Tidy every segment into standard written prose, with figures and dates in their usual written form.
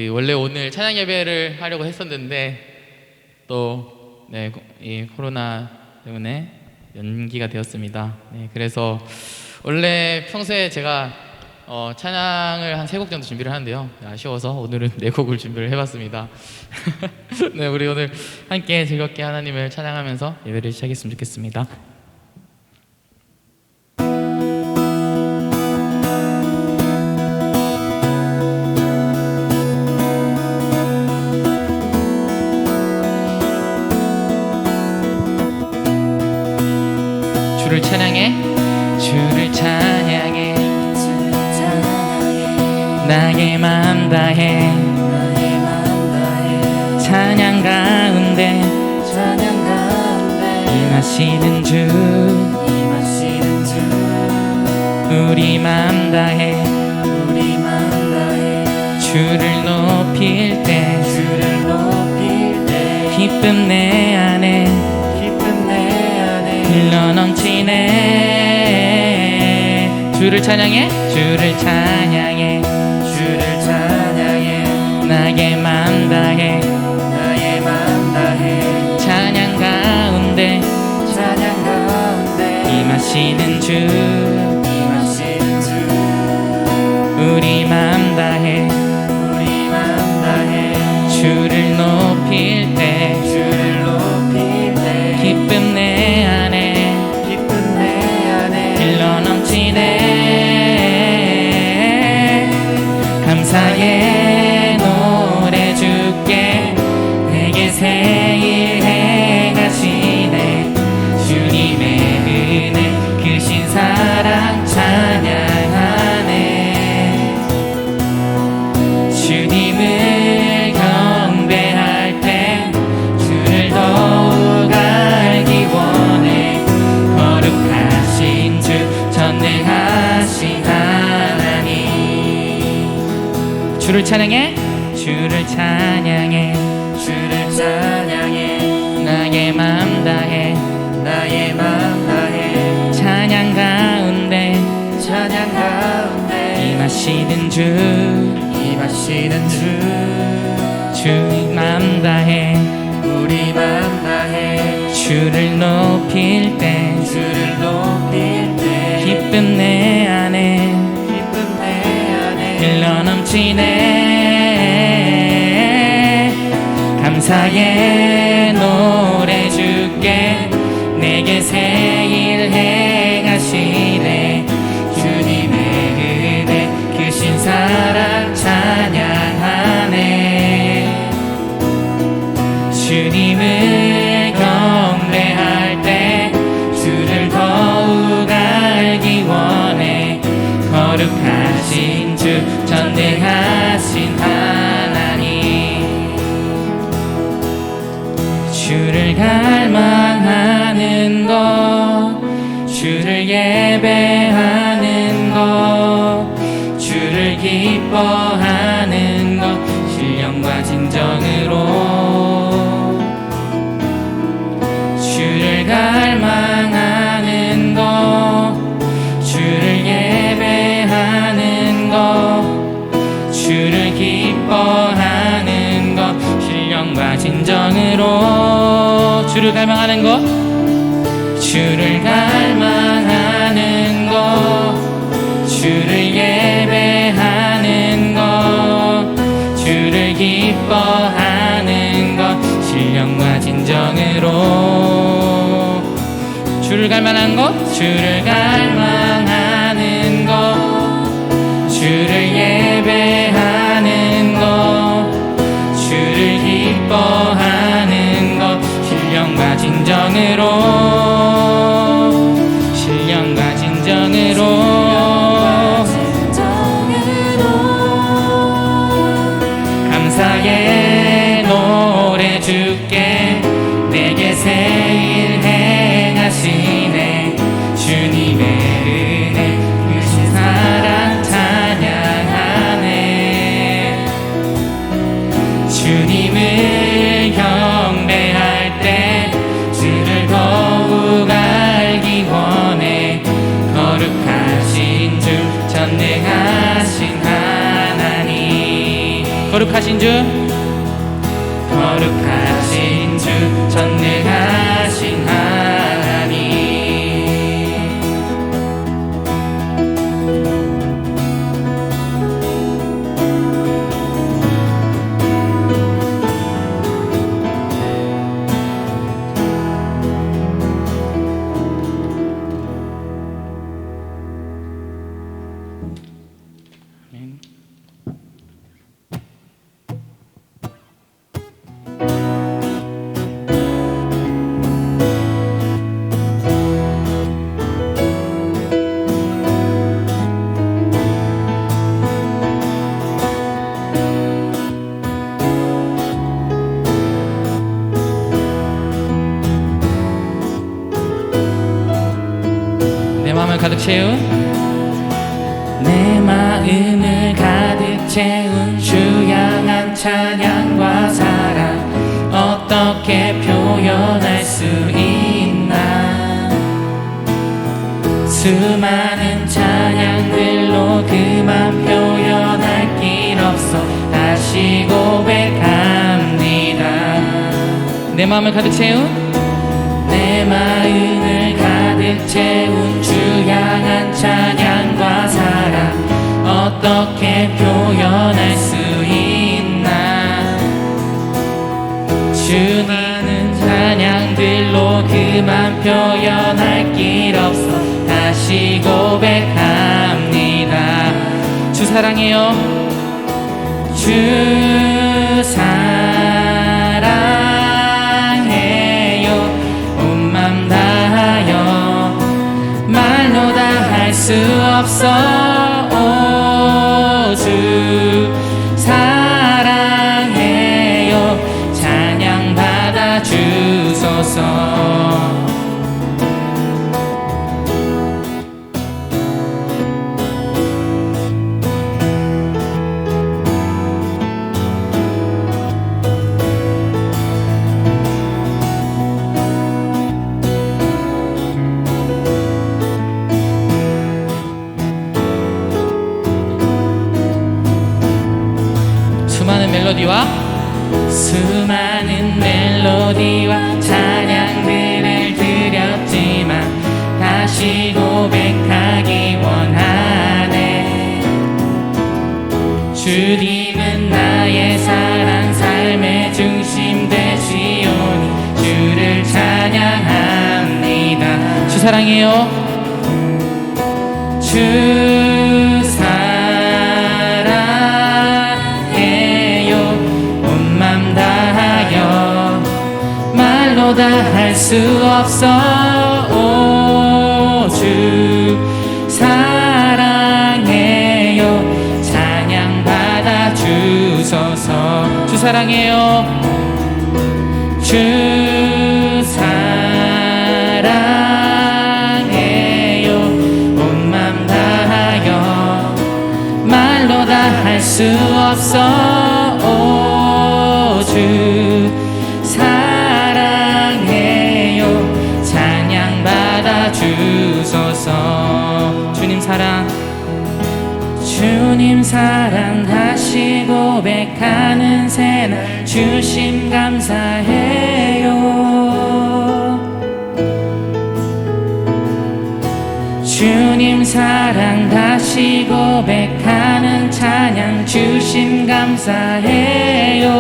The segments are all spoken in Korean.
원래 오늘 찬양 예배를 하려고 했었는데 또 이 코로나 때문에 연기가 되었습니다. 그래서 원래 평소에 제가 찬양을 한 3곡 정도 준비를 하는데요, 아쉬워서 오늘은 4곡을 준비를 해봤습니다. 우리 오늘 함께 즐겁게 하나님을 찬양하면서 예배를 시작했으면 좋겠습니다. 주를 찬양해 나의 맘 다해 찬양 가운데 임하시는 주 우리 맘 다해 주를 높일 때 기쁨 내 안에 흘러넘치네. 주를 찬양해 나의 맘 다해 찬양 가운데 임하시는 주 우리 맘 다해 주를 높일 때 기쁨 내 안에 흘러넘치네. 감사의 노래 주께 내게 새 일 행하시네. 주님의 은혜 크신 사랑 찬양하네. 주님을 경배할 때 주를 더욱 알기 원해. 거룩하신 주 전능하신 하나님. 주를 찬양해 나의 맘 다해 찬양 가운데 임하시는 주 맘 다해 주를 높일 때 기쁨 내 안에 흘러넘치네. 감사의 노래 주께 내게 새 일 행하시네. 주님의 은혜 크신 사랑 찬양하네. 주님을 경배할 때 주를 더욱 알기 원해. 거룩하신 주 전능하신 하나님. 주를 갈망하는 것, 주를 예배하는 것, 주를 기뻐하는 것, 신령과 진정으로 주를 갈망하는 것, 주를 예배하는 것, 주를 기뻐하는 것, 신령과 진정으로 주를 갈망하는 것, 주를 갈망하는 것, 주를 예배하는 것, 주를 기뻐하는 것, 신령과 진정으로 주를 갈망하는 것, 주를 갈망하는 것, 주를 예배하는 것, 주를 기뻐하는 것, 신령과 진정으로 감사의 노래 주께 내게 새 일 행하시네. 주님의 은혜 크신 사랑 찬양하네. 주님을 경배할 때 주를 더욱 알기 원해. 거룩하신 주 전능하신 하나님. 거룩하신 거룩하신 주, 거룩하신 주, 전능하신 하나님. 아멘. 내 마음을 가득 채운, 내 마음을 가득 채운 주 향한 찬양과 사랑 어떻게 표현할 수 있나. 수많은 찬양들로 그만 표현할 길 없어 다시 고백합니다. 내 마음을 가득 채운, 내 마음을 가득 채운 주 향한 찬양과 사랑 어떻게 표현할 수 있나. 주님은 찬양들로 그만 표현할 길 없어 다시 고백합니다. 주 사랑해요. 주 사랑해요. 온 맘 다하여 말로 다 할 수 없어. 오, 주 사랑해요. 찬양 받아 주소서. 수많은 멜로디와 찬양들을 드렸지만 다시 고백하기 원하네. 주님은 나의 사랑 삶의 중심 되시오니 주를 찬양합니다. 주 사랑해요. 주 말로 다 할 수 없어. 오, 주 사랑해요. 찬양 받아 주소서. 주 사랑해요. 주 사랑해요. 온 맘 다하여 말로 다 할 수 없어. 오, 주 사랑해요. 찬양 받아 주소서. 주님 사랑, 주님 사랑 다시 고백하는 새날 주심 감사해요. 주님 사랑 다시 고백하는 찬양 주심 감사해요.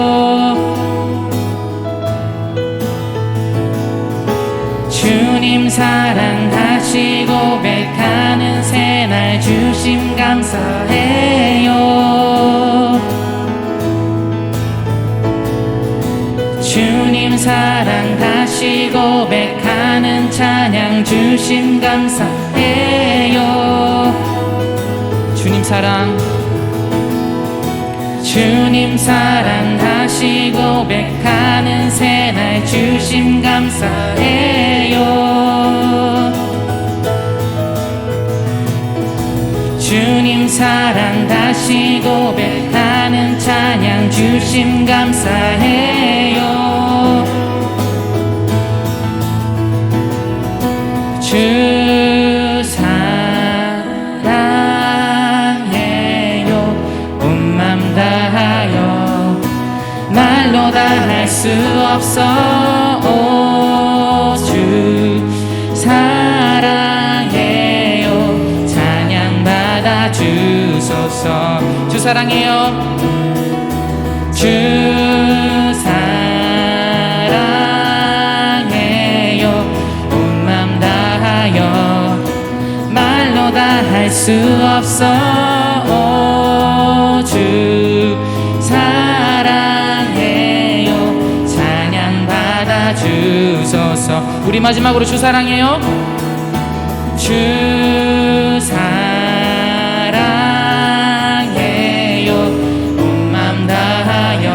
주님 사랑 다시 고백하는 새날 주심 감사해요. 주님 사랑 다시 고백하는 찬양 주심 감사해요. 주님 사랑, 주님 사랑 다시 고백하는 새날 주심 감사해요. 주님 사랑 다시 고백하는 찬양 주심 감사해요. 주 사랑해요. 온 맘 다하여 수 없어. 오, 주 사랑해요. 찬양받아 주소서. 주 사랑해요. 주 사랑해요. 온 맘 다하여 말로 다 할 수 없어. 오, 주 사랑해요. 찬양받아 주소서. 우리 마지막으로 주 사랑해요. 주 사랑해요. 온 맘 다하여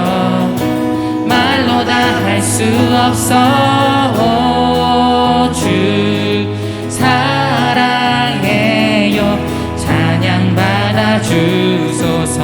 말로 다 할 수 없어. 오, 주 사랑해요. 찬양받아 주소서.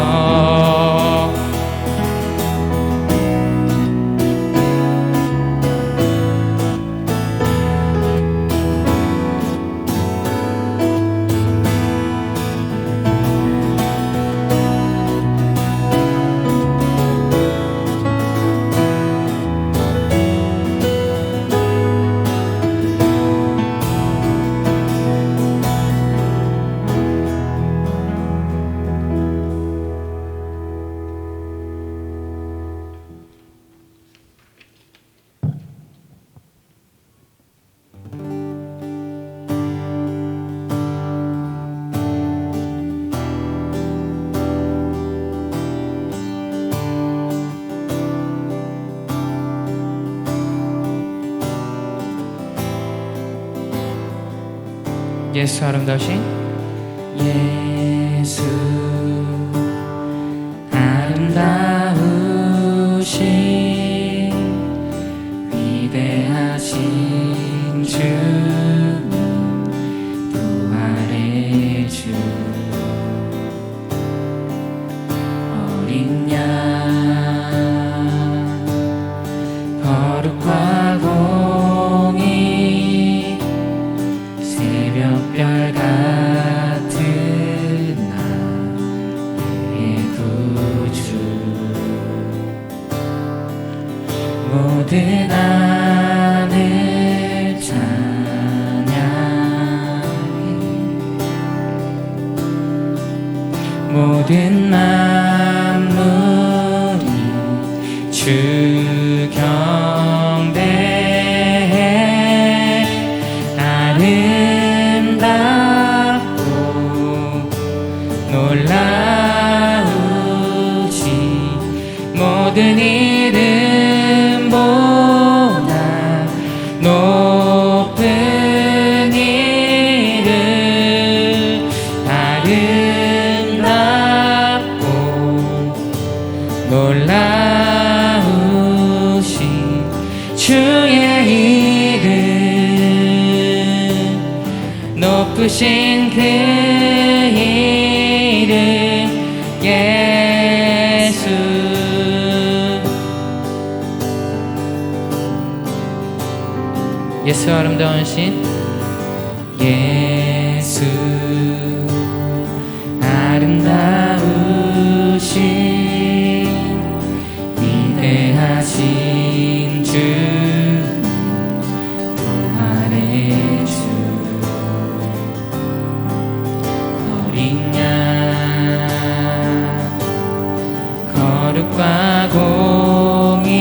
예수 아름다우신 예수 아름다우신 위대하신 주님 부활의 주 어린 양 거룩과 공의 새벽별 같은 나의 구주 모든 하늘 찬양해 모든 만물이 주 경배해 아름답고 놀라우시 모든 이름보다 높은 이름 아름답고 놀라우신 주의 이름 높으신 그 이름 예수 예수 아름다우신 예수 아름다우신 위대하신 주 부활의 주 어린 양 거룩과 공의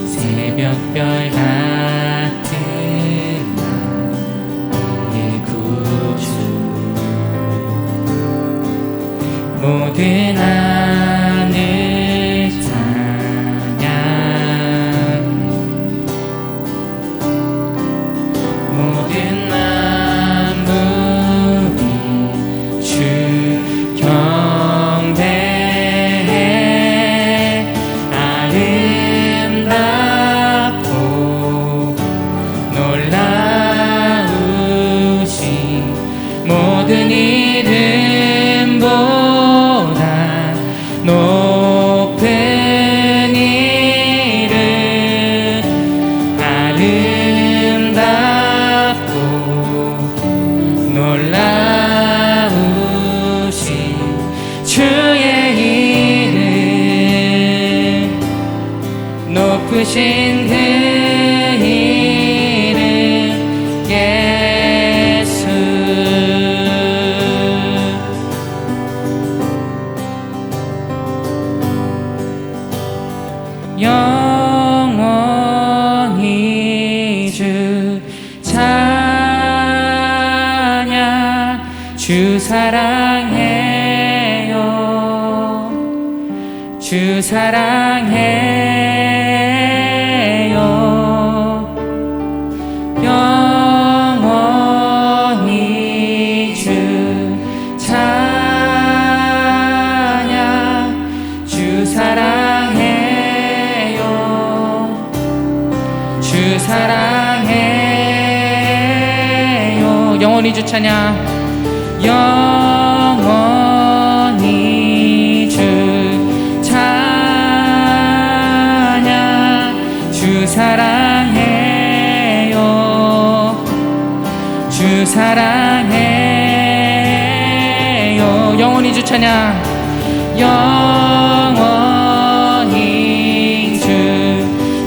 새벽별 같은 나의 구주 모든 하늘 찬양해 높으신 그 이름 예수. 영원히 주 찬양. 주 사랑해요. 주 사랑해요. 영원히 주 찬양. 주 사랑해요. 주 사랑해요. 영원히 주 찬양. 영원히 주 찬양. 주 사랑해요. 주 사랑해요. 영원히 주 찬양. 영원히 주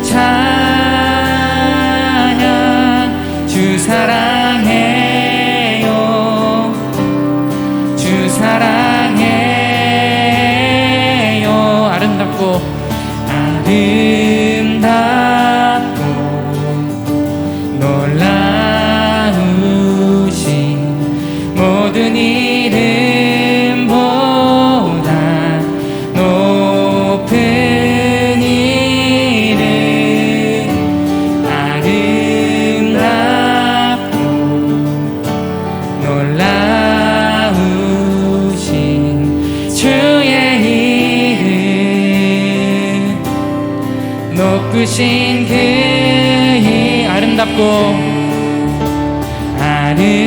찬양. 주 사랑해요. 주 사랑해요. 아름답고 아름답고 놀라우신 모든 이름보다 높은 이름. 아름답고 놀라우신 주의 이름. 높으신 그 이 아름답고 아름답고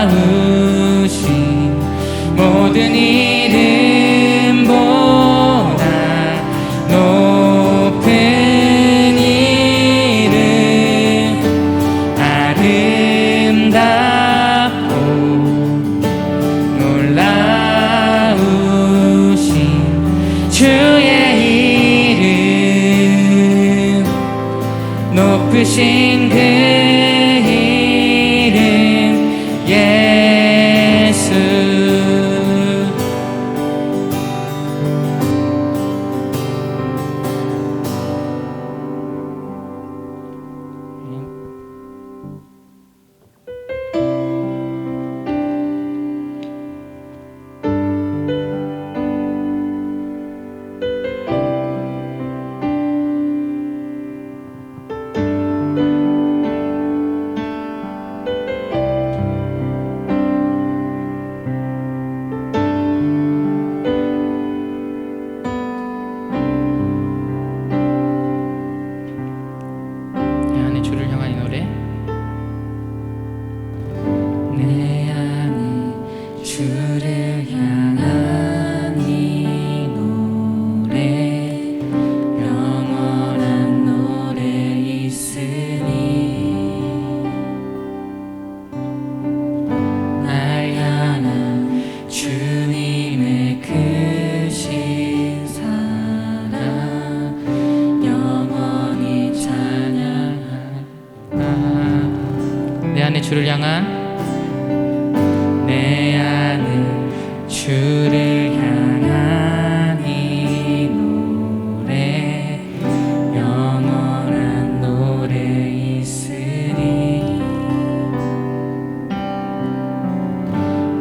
놀라우신 모든 이름보다 높은 이름. 아름답고 놀라우신 주의 이름. 높으신 그 이름 예수. 내 안에 주를 향한 이 노래. 내 안에 주를 향한 이 노래. 영원한 노래 있으니 날 향한 주님의 크신 사랑 영원히 찬양하라. 내 안에 주를 향한 내 안에 주를 향한 이 노래. 영원한 노래 있으니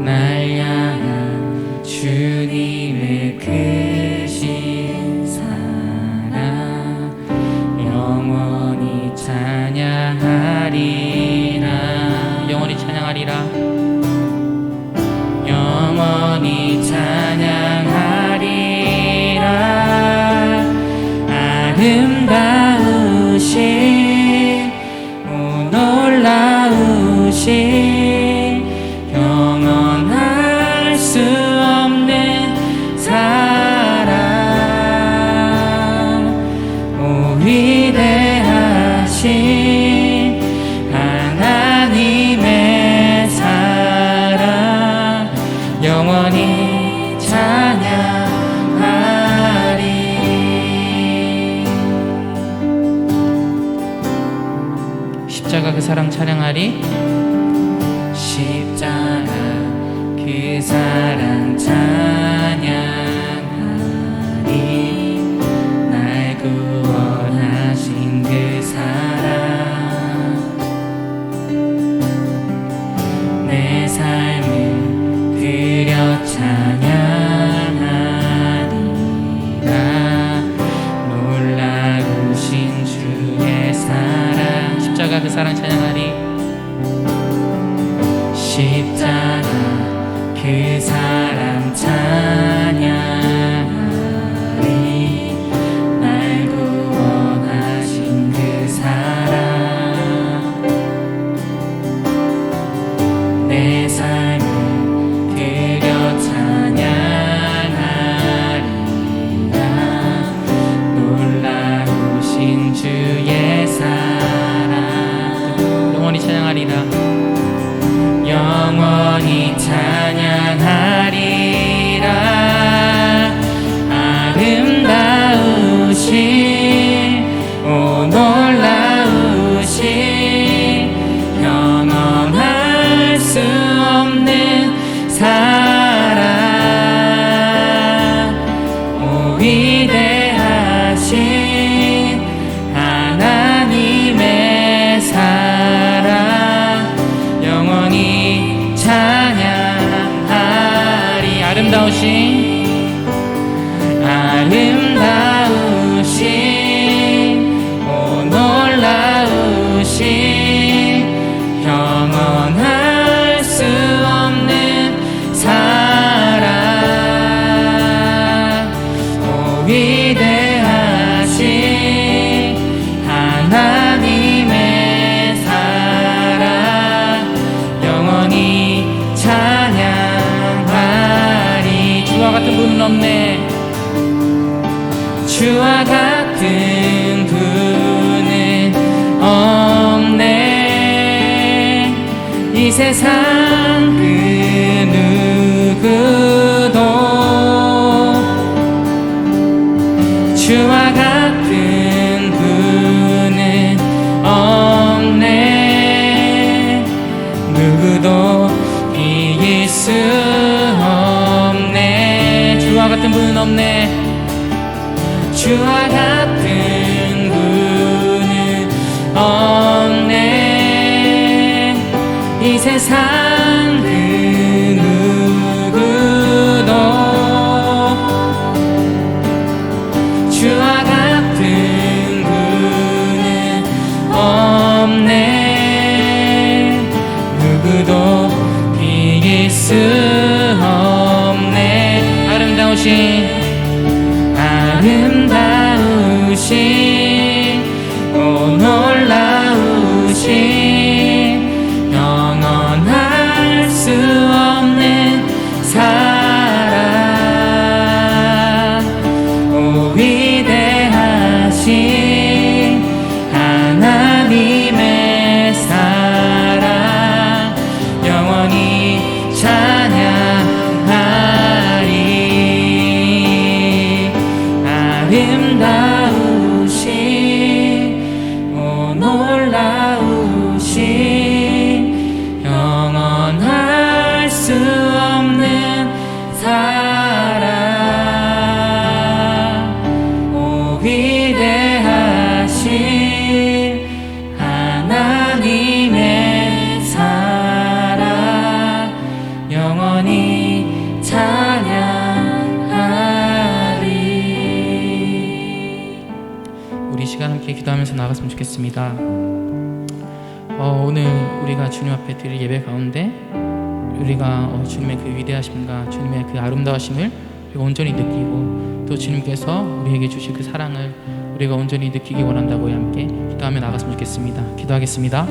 날 향한 주님의 크신 사랑 영원히 찬양하리라. 영원히 찬양하리라. 영원히 찬양하리라. 아름다우신 오 놀라우신 영원할 수 없는 찬양하리. 십자가 그 사랑 찬양하리. 날 구원하신 그 사랑. 내 삶을 드려 찬양하리라. 놀라우신 주의 사랑. 십자가 그 사랑 찬양하리. 십자가 그 사랑 찬양하리. 날 구원하신 그 사랑. 내 삶을 드려 찬양하리라. 놀라우신 주의 사랑. 영원히 찬양하리라. 영원히 찬양하리라. 아름다우신 오 놀라우신 영원할 수 없는 사랑. 오 위대하신 하나님의 사랑. 영원히 찬양하리. 아름다우신 오 놀라우신 영원할 수 없는 사랑. 오 위대하신 하나님의 사랑. 영원히 찬양하리. 주와 같은 분은 없네. 주와 같은 분은 없네. 이 세상 그 누구도 주와 같은 분은 없네. 누구도 이길 수 없네. 주와 같은 분은 없네. 주와 같은 분은 없네. 이 세상 그 누구도 주와 같은 분은 없네. 누구도 이길 수 없네. 아름다우신 오 놀라우신 영원할 수 없는 사랑. 오 위대하신 하나님의 사랑. 영원히 찬양하리. 아름다우신 오 놀라우신 영원할 수 없는 사랑. 오 위대하신 하나님의 사랑. 영원히 찬양하리. 우리 시간 함께 기도하면서 나갔으면 좋겠습니다. 오늘 우리가 주님 앞에 드릴 예배 가운데 우리가 주님의 그 위대하심과 주님의 그 아름다우심을 우리가 온전히 느끼고 또 주님께서 우리에게 주실 그 사랑을 우리가 온전히 느끼기 원한다고 함께 기도하며 나갔으면 좋겠습니다. 기도하겠습니다.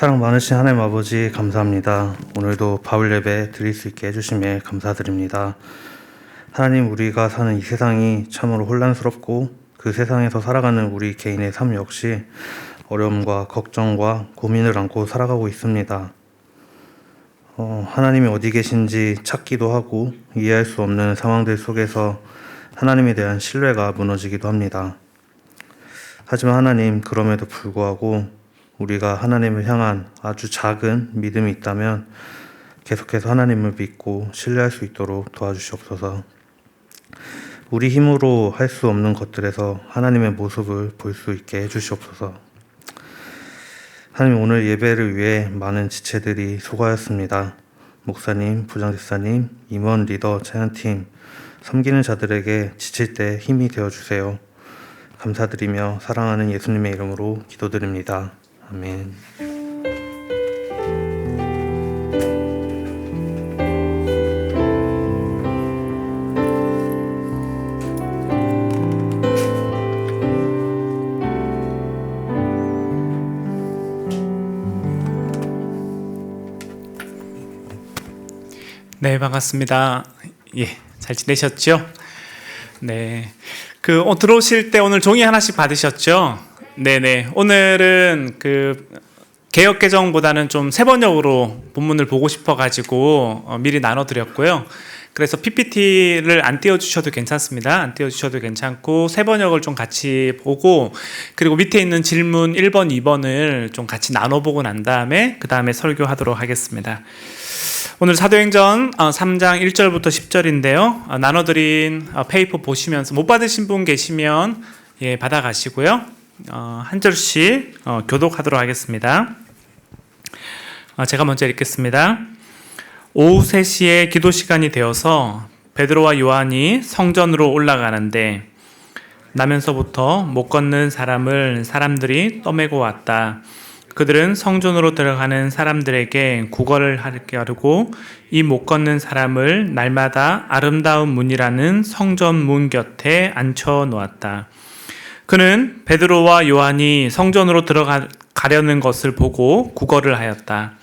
사랑 많으신 하나님 아버지 감사합니다. 오늘도 바울 예배 드릴 수 있게 해주심에 감사드립니다. 하나님, 우리가 사는 이 세상이 참으로 혼란스럽고 그 세상에서 살아가는 우리 개인의 삶 역시 어려움과 걱정과 고민을 안고 살아가고 있습니다. 하나님이 어디 계신지 찾기도 하고 이해할 수 없는 상황들 속에서 하나님에 대한 신뢰가 무너지기도 합니다. 하지만 하나님, 그럼에도 불구하고 우리가 하나님을 향한 아주 작은 믿음이 있다면 계속해서 하나님을 믿고 신뢰할 수 있도록 도와주시옵소서. 우리 힘으로 할 수 없는 것들에서 하나님의 모습을 볼 수 있게 해주시옵소서. 하나님, 오늘 예배를 위해 많은 지체들이 수고하였습니다. 목사님, 부장집사님, 임원, 리더, 찬양팀, 섬기는 자들에게 지칠 때 힘이 되어주세요. 감사드리며 사랑하는 예수님의 이름으로 기도드립니다. 아멘. 네, 반갑습니다. 예, 잘 지내셨죠? 네. 들어오실 때 오늘 종이 하나씩 받으셨죠? 네네. 오늘은 개역 개정보다는 좀 세번역으로 본문을 보고 싶어가지고 미리 나눠드렸고요. 그래서 PPT를 안 띄워주셔도 괜찮습니다. 안 띄워주셔도 괜찮고 세번역을 좀 같이 보고, 그리고 밑에 있는 질문 1번, 2번을 좀 같이 나눠보고 난 다음에 그 다음에 설교하도록 하겠습니다. 오늘 사도행전 3장 1절부터 10절인데요. 나눠드린 페이퍼 보시면서 못 받으신 분 계시면 받아가시고요. 한 절씩 교독하도록 하겠습니다. 제가 먼저 읽겠습니다. 오후 3시에 기도 시간이 되어서 베드로와 요한이 성전으로 올라가는데 나면서부터 못 걷는 사람을 사람들이 떠매고 왔다. 그들은 성전으로 들어가는 사람들에게 구걸을 하려고 이 못 걷는 사람을 날마다 아름다운 문이라는 성전 문 곁에 앉혀 놓았다. 그는 베드로와 요한이 성전으로 들어가려는 것을 보고 구걸을 하였다.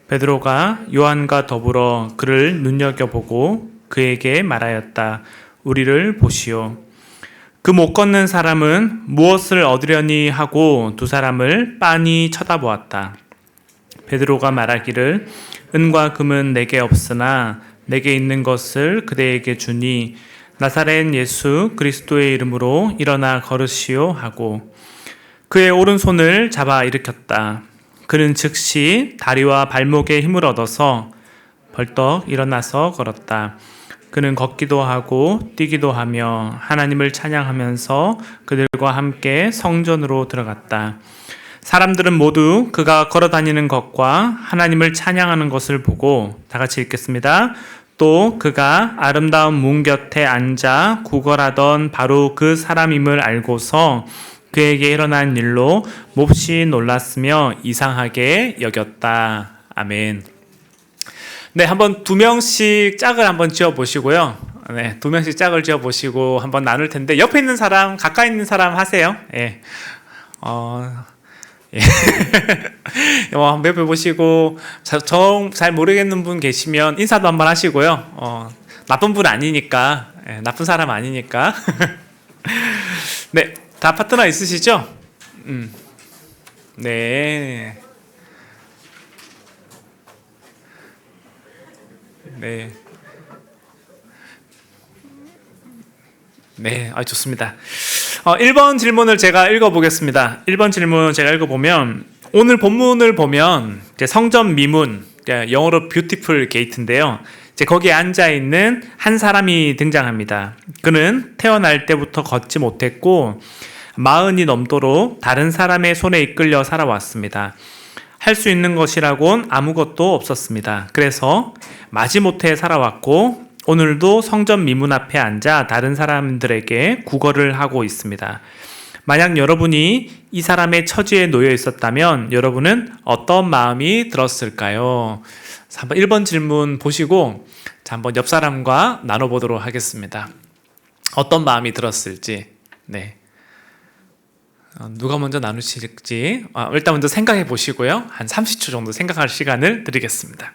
베드로가 요한과 더불어 그를 눈여겨보고 그에게 말하였다. 우리를 보시오. 그 못 걷는 사람은 무엇을 얻으려니 하고 두 사람을 빤히 쳐다보았다. 베드로가 말하기를 은과 금은 내게 없으나 내게 있는 것을 그대에게 주니 나사렛 예수 그리스도의 이름으로 일어나 걸으시오 하고 그의 오른손을 잡아 일으켰다. 그는 즉시 다리와 발목에 힘을 얻어서 벌떡 일어나서 걸었다. 그는 걷기도 하고 뛰기도 하며 하나님을 찬양하면서 그들과 함께 성전으로 들어갔다. 사람들은 모두 그가 걸어다니는 것과 하나님을 찬양하는 것을 보고 다 같이 읽겠습니다. 또 그가 아름다운 문 곁에 앉아 구걸하던 바로 그 사람임을 알고서 그에게 일어난 일로 몹시 놀랐으며 이상하게 여겼다. 아멘. 네, 한번 2명씩 짝을 한번 지어 보시고요. 네, 2명씩 짝을 지어 보시고 한번 나눌 텐데 옆에 있는 사람, 가까이 있는 사람 하세요. 예. 예. 한번 옆에 보시고 잘 모르겠는 분 계시면 인사도 한번 하시고요. 나쁜 분 아니니까, 나쁜 사람 아니니까. 네, 다 파트너 있으시죠? 네. 네. 네, 좋습니다. 1번 질문을 제가 읽어보겠습니다. 1번 질문 제가 읽어보면, 오늘 본문을 보면 이제 성전 미문, 영어로 뷰티풀 게이트인데요. 이제 거기에 앉아있는 한 사람이 등장합니다. 그는 태어날 때부터 걷지 못했고 40이 넘도록 다른 사람의 손에 이끌려 살아왔습니다. 할 수 있는 것이라곤 아무것도 없었습니다. 그래서 마지못해 살아왔고 오늘도 성전 미문 앞에 앉아 다른 사람들에게 구걸을 하고 있습니다. 만약 여러분이 이 사람의 처지에 놓여 있었다면 여러분은 어떤 마음이 들었을까요? 자, 한번 1번 질문 보시고 한번 옆 사람과 나눠보도록 하겠습니다. 어떤 마음이 들었을지. 네. 누가 먼저 나누실지 일단 먼저 생각해 보시고요. 한 30초 정도 생각할 시간을 드리겠습니다.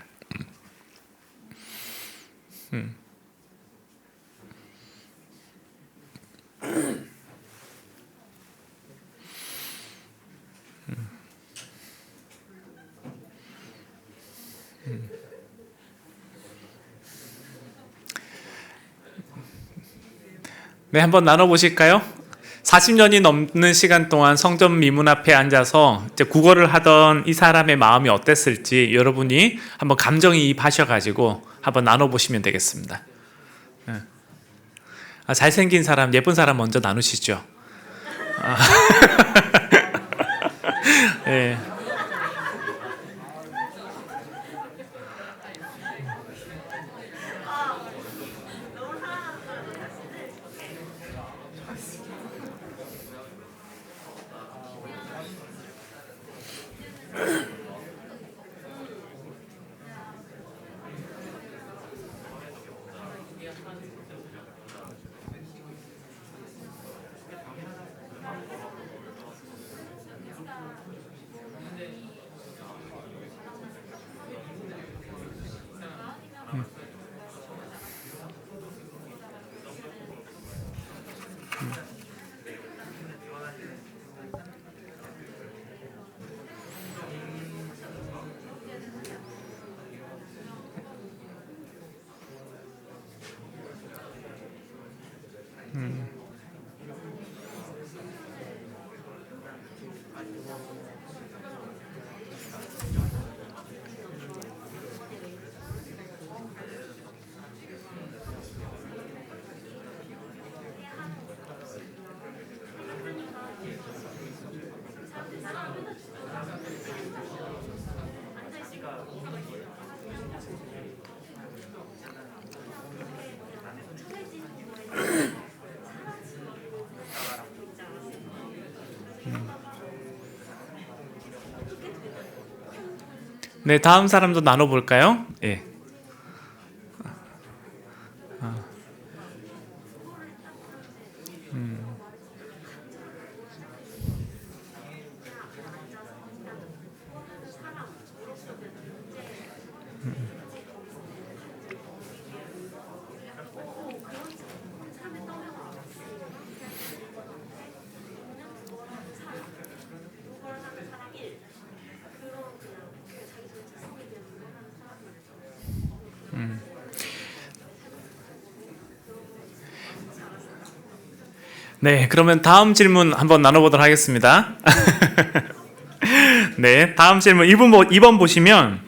네, 한번 나눠보실까요? 40년이 넘는 시간 동안 성전 미문 앞에 앉아서 이제 국어를 하던 이 사람의 마음이 어땠을지 여러분이 한번 감정이입하셔가지고 한번 나눠보시면 되겠습니다. 잘생긴 사람, 예쁜 사람 먼저 나누시죠. 네. 네, 다음 사람도 나눠볼까요? 예. 네, 그러면 다음 질문 한번 나눠보도록 하겠습니다. 네, 다음 질문 2번 보시면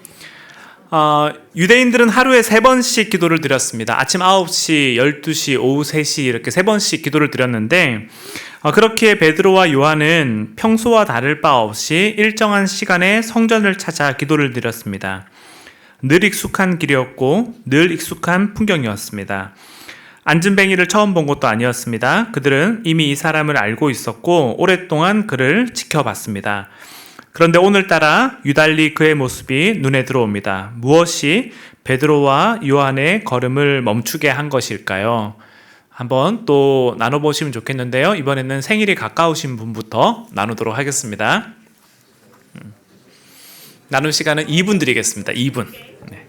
유대인들은 하루에 3번씩 기도를 드렸습니다. 아침 9시, 12시, 오후 3시 이렇게 3번씩 기도를 드렸는데 그렇게 베드로와 요한은 평소와 다를 바 없이 일정한 시간에 성전을 찾아 기도를 드렸습니다. 늘 익숙한 길이었고 늘 익숙한 풍경이었습니다. 안진뱅이를 처음 본 것도 아니었습니다. 그들은 이미 이 사람을 알고 있었고 오랫동안 그를 지켜봤습니다. 그런데 오늘따라 유달리 그의 모습이 눈에 들어옵니다. 무엇이 베드로와 요한의 걸음을 멈추게 한 것일까요? 한번 또 나눠보시면 좋겠는데요. 이번에는 생일이 가까우신 분부터 나누도록 하겠습니다. 나눌 시간은 2분 드리겠습니다. 2분. 네.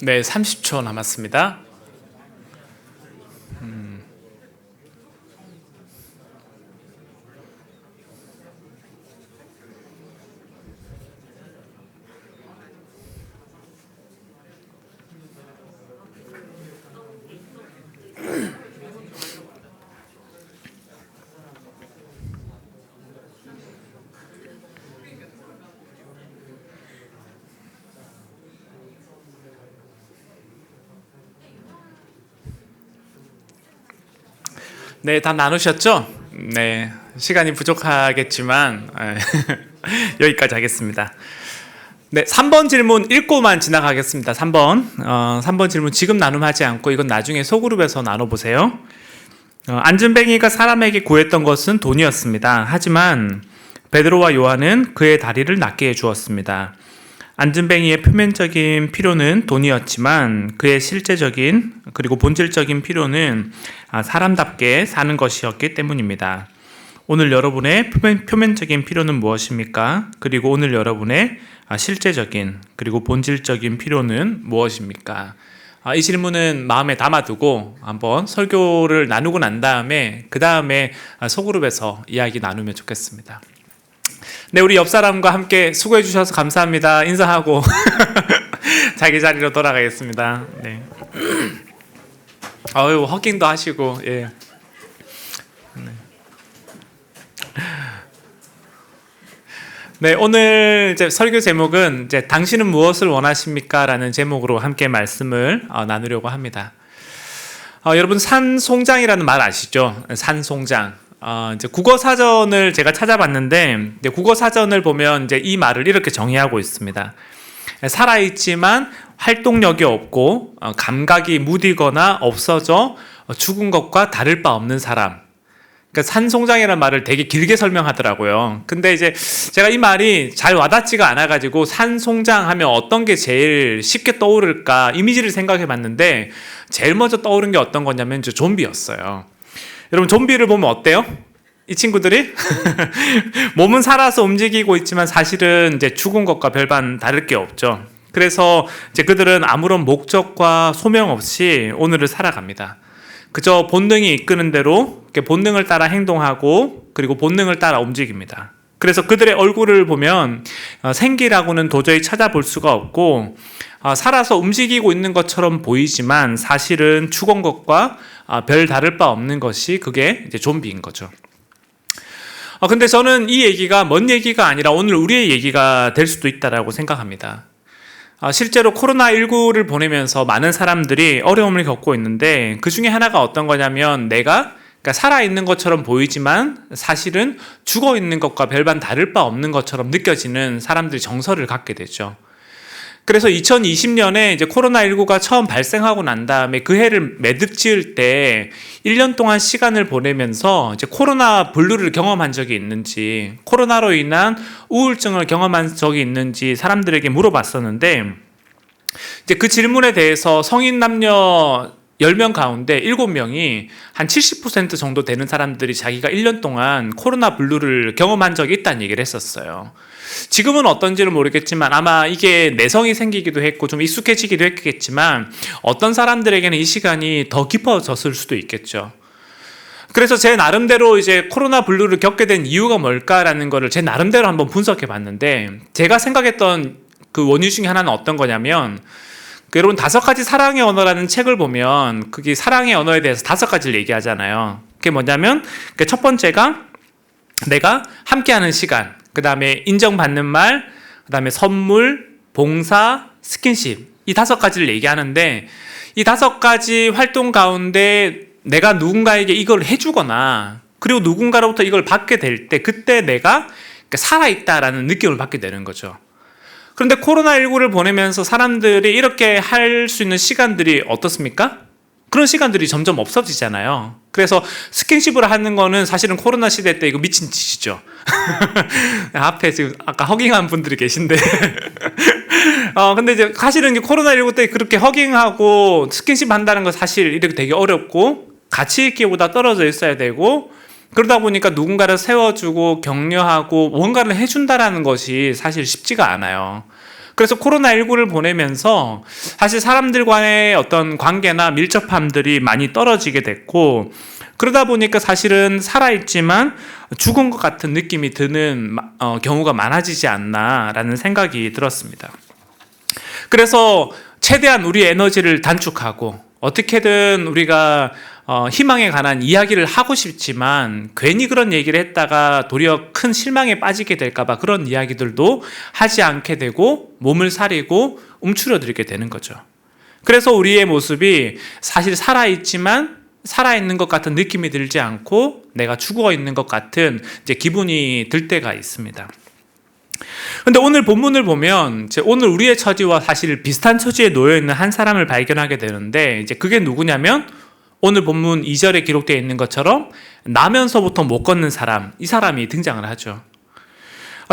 네, 30초 남았습니다. 네, 다 나누셨죠? 네, 시간이 부족하겠지만 여기까지 하겠습니다. 네, 3번 질문 읽고만 지나가겠습니다. 3번 질문 지금 나눔하지 않고 이건 나중에 소그룹에서 나눠보세요. 안전뱅이가 사람에게 구했던 것은 돈이었습니다. 하지만 베드로와 요한은 그의 다리를 낫게 해주었습니다. 안전뱅이의 표면적인 필요는 돈이었지만 그의 실제적인 그리고 본질적인 필요는 사람답게 사는 것이었기 때문입니다. 오늘 여러분의 표면적인 필요는 무엇입니까? 그리고 오늘 여러분의 실제적인 그리고 본질적인 필요는 무엇입니까? 이 질문은 마음에 담아두고 한번 설교를 나누고 난 다음에 그 다음에 소그룹에서 이야기 나누면 좋겠습니다. 네, 우리 옆 사람과 함께 수고해 주셔서 감사합니다. 인사하고 자기 자리로 돌아가겠습니다. 네. 허깅도 하시고, 예. 네, 오늘 이제 설교 제목은 이제 당신은 무엇을 원하십니까? 라는 제목으로 함께 말씀을 나누려고 합니다. 여러분, 산송장이라는 말 아시죠? 산송장. 이제 국어 사전을 제가 찾아봤는데, 이제 국어 사전을 보면 이제 이 말을 이렇게 정의하고 있습니다. 살아있지만 활동력이 없고, 감각이 무디거나 없어져 죽은 것과 다를 바 없는 사람. 그러니까 산송장이라는 말을 되게 길게 설명하더라고요. 근데 이제 제가 이 말이 잘 와닿지가 않아가지고 산송장 하면 어떤 게 제일 쉽게 떠오를까 이미지를 생각해 봤는데, 제일 먼저 떠오른 게 어떤 거냐면 좀비였어요. 여러분, 좀비를 보면 어때요? 이 친구들이 몸은 살아서 움직이고 있지만 사실은 이제 죽은 것과 별반 다를 게 없죠. 그래서 이제 그들은 아무런 목적과 소명 없이 오늘을 살아갑니다. 그저 본능이 이끄는 대로 본능을 따라 행동하고 그리고 본능을 따라 움직입니다. 그래서 그들의 얼굴을 보면 생기라고는 도저히 찾아볼 수가 없고, 살아서 움직이고 있는 것처럼 보이지만 사실은 죽은 것과 별 다를 바 없는 것이 그게 이제 좀비인 거죠. 근데 저는 이 얘기가 먼 얘기가 아니라 오늘 우리의 얘기가 될 수도 있다라고 생각합니다. 실제로 코로나19를 보내면서 많은 사람들이 어려움을 겪고 있는데, 그 중에 하나가 어떤 거냐면 내가 살아있는 것처럼 보이지만 사실은 죽어있는 것과 별반 다를 바 없는 것처럼 느껴지는 사람들이 정서를 갖게 되죠. 그래서 2020년에 이제 코로나19가 처음 발생하고 난 다음에 그 해를 매듭 지을 때 1년 동안 시간을 보내면서 이제 코로나 블루를 경험한 적이 있는지, 코로나로 인한 우울증을 경험한 적이 있는지 사람들에게 물어봤었는데, 이제 그 질문에 대해서 성인 남녀 10명 가운데 7명이 한 70% 정도 되는 사람들이 자기가 1년 동안 코로나 블루를 경험한 적이 있다는 얘기를 했었어요. 지금은 어떤지는 모르겠지만 아마 이게 내성이 생기기도 했고 좀 익숙해지기도 했겠지만 어떤 사람들에게는 이 시간이 더 깊어졌을 수도 있겠죠. 그래서 제 나름대로 이제 코로나 블루를 겪게 된 이유가 뭘까라는 거를 제 나름대로 한번 분석해 봤는데, 제가 생각했던 그 원인 중에 하나는 어떤 거냐면, 여러분 5가지 사랑의 언어라는 책을 보면 그게 사랑의 언어에 대해서 5가지를 얘기하잖아요. 그게 뭐냐면 첫 번째가 내가 함께하는 시간, 그 다음에 인정받는 말, 그 다음에 선물, 봉사, 스킨십, 이 5가지를 얘기하는데, 이 5가지 활동 가운데 내가 누군가에게 이걸 해주거나 그리고 누군가로부터 이걸 받게 될 때 그때 내가 살아있다라는 느낌을 받게 되는 거죠. 그런데 코로나19를 보내면서 사람들이 이렇게 할 수 있는 시간들이 어떻습니까? 그런 시간들이 점점 없어지잖아요. 그래서 스킨십을 하는 거는 사실은 코로나 시대 때 이거 미친 짓이죠. 앞에 지금 아까 허깅한 분들이 계신데 근데 이제 사실은 코로나19 때 그렇게 허깅하고 스킨십 한다는 거 사실 이렇게 되게 어렵고 가치 있기보다 떨어져 있어야 되고, 그러다 보니까 누군가를 세워주고 격려하고 뭔가를 해준다라는 것이 사실 쉽지가 않아요. 그래서 코로나19를 보내면서 사실 사람들과의 어떤 관계나 밀접함들이 많이 떨어지게 됐고, 그러다 보니까 사실은 살아있지만 죽은 것 같은 느낌이 드는 경우가 많아지지 않나라는 생각이 들었습니다. 그래서 최대한 우리의 에너지를 단축하고 어떻게든 우리가 희망에 관한 이야기를 하고 싶지만 괜히 그런 얘기를 했다가 도리어 큰 실망에 빠지게 될까봐 그런 이야기들도 하지 않게 되고 몸을 사리고 움츠러들게 되는 거죠. 그래서 우리의 모습이 사실 살아있지만 살아있는 것 같은 느낌이 들지 않고 내가 죽어 있는 것 같은 이제 기분이 들 때가 있습니다. 근데 오늘 본문을 보면 오늘 우리의 처지와 사실 비슷한 처지에 놓여 있는 한 사람을 발견하게 되는데, 이제 그게 누구냐면 오늘 본문 2절에 기록되어 있는 것처럼 나면서부터 못 걷는 사람, 이 사람이 등장을 하죠.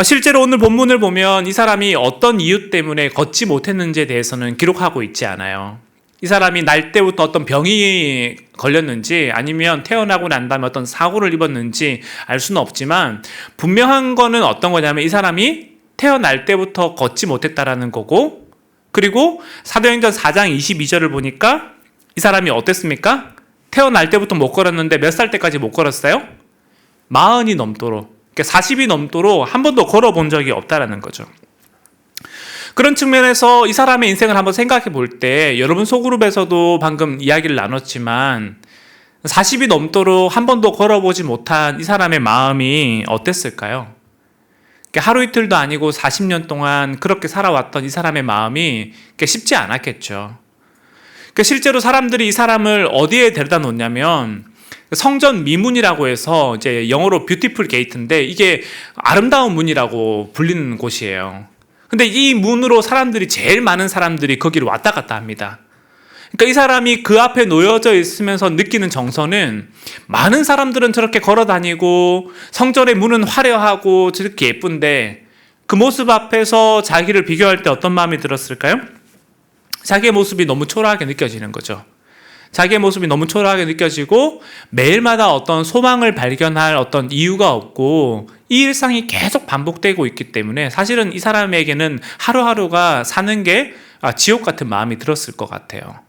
실제로 오늘 본문을 보면 이 사람이 어떤 이유 때문에 걷지 못했는지에 대해서는 기록하고 있지 않아요. 이 사람이 날 때부터 어떤 병이 걸렸는지 아니면 태어나고 난 다음에 어떤 사고를 입었는지 알 수는 없지만 분명한 거는 어떤 거냐면 이 사람이 태어날 때부터 걷지 못했다라는 거고, 그리고 사도행전 4장 22절을 보니까 이 사람이 어땠습니까? 태어날 때부터 못 걸었는데 몇 살 때까지 못 걸었어요? 40이 넘도록, 그러니까 40이 넘도록 한 번도 걸어본 적이 없다라는 거죠. 그런 측면에서 이 사람의 인생을 한번 생각해 볼 때 여러분 소그룹에서도 방금 이야기를 나눴지만 40이 넘도록 한 번도 걸어보지 못한 이 사람의 마음이 어땠을까요? 하루 이틀도 아니고 40년 동안 그렇게 살아왔던 이 사람의 마음이 쉽지 않았겠죠. 실제로 사람들이 이 사람을 어디에 데려다 놓냐면 성전 미문이라고 해서 이제 영어로 뷰티풀 게이트인데 이게 아름다운 문이라고 불리는 곳이에요. 근데 이 문으로 사람들이 제일 많은 사람들이 거기를 왔다 갔다 합니다. 그러니까 이 사람이 그 앞에 놓여져 있으면서 느끼는 정서는 많은 사람들은 저렇게 걸어 다니고 성전의 문은 화려하고 저렇게 예쁜데 그 모습 앞에서 자기를 비교할 때 어떤 마음이 들었을까요? 자기의 모습이 너무 초라하게 느껴지는 거죠. 자기의 모습이 너무 초라하게 느껴지고 매일마다 어떤 소망을 발견할 어떤 이유가 없고 이 일상이 계속 반복되고 있기 때문에 사실은 이 사람에게는 하루하루가 사는 게 지옥 같은 마음이 들었을 것 같아요.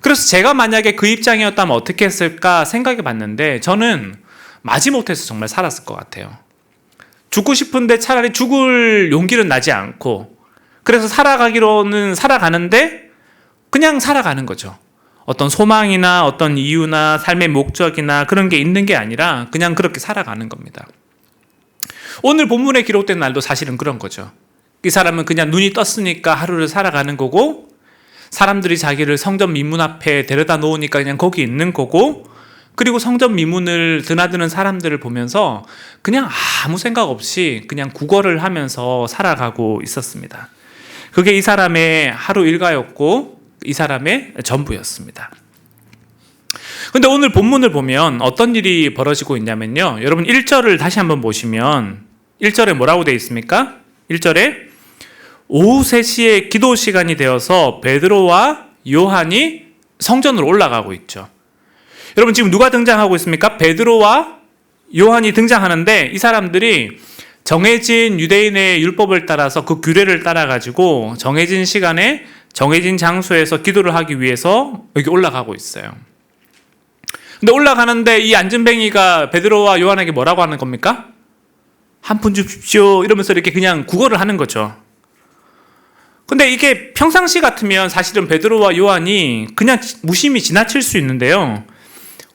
그래서 제가 만약에 그 입장이었다면 어떻게 했을까 생각해 봤는데 저는 마지못해서 정말 살았을 것 같아요. 죽고 싶은데 차라리 죽을 용기는 나지 않고 그래서 살아가기로는 살아가는데 그냥 살아가는 거죠. 어떤 소망이나 어떤 이유나 삶의 목적이나 그런 게 있는 게 아니라 그냥 그렇게 살아가는 겁니다. 오늘 본문에 기록된 날도 사실은 그런 거죠. 이 사람은 그냥 눈이 떴으니까 하루를 살아가는 거고 사람들이 자기를 성전 미문 앞에 데려다 놓으니까 그냥 거기 있는 거고, 그리고 성전 미문을 드나드는 사람들을 보면서 그냥 아무 생각 없이 그냥 구걸을 하면서 살아가고 있었습니다. 그게 이 사람의 하루 일과였고 이 사람의 전부였습니다. 근데 오늘 본문을 보면 어떤 일이 벌어지고 있냐면요, 여러분 1절을 다시 한번 보시면 1절에 뭐라고 되어 있습니까? 1절에 오후 3시에 기도 시간이 되어서 베드로와 요한이 성전으로 올라가고 있죠. 여러분 지금 누가 등장하고 있습니까? 베드로와 요한이 등장하는데 이 사람들이 정해진 유대인의 율법을 따라서 그 규례를 따라가지고 정해진 시간에 정해진 장소에서 기도를 하기 위해서 여기 올라가고 있어요. 근데 올라가는데 이 안전뱅이가 베드로와 요한에게 뭐라고 하는 겁니까? 한 푼 주십시오 이러면서 이렇게 그냥 구걸을 하는 거죠. 근데 이게 평상시 같으면 사실은 베드로와 요한이 그냥 무심히 지나칠 수 있는데요,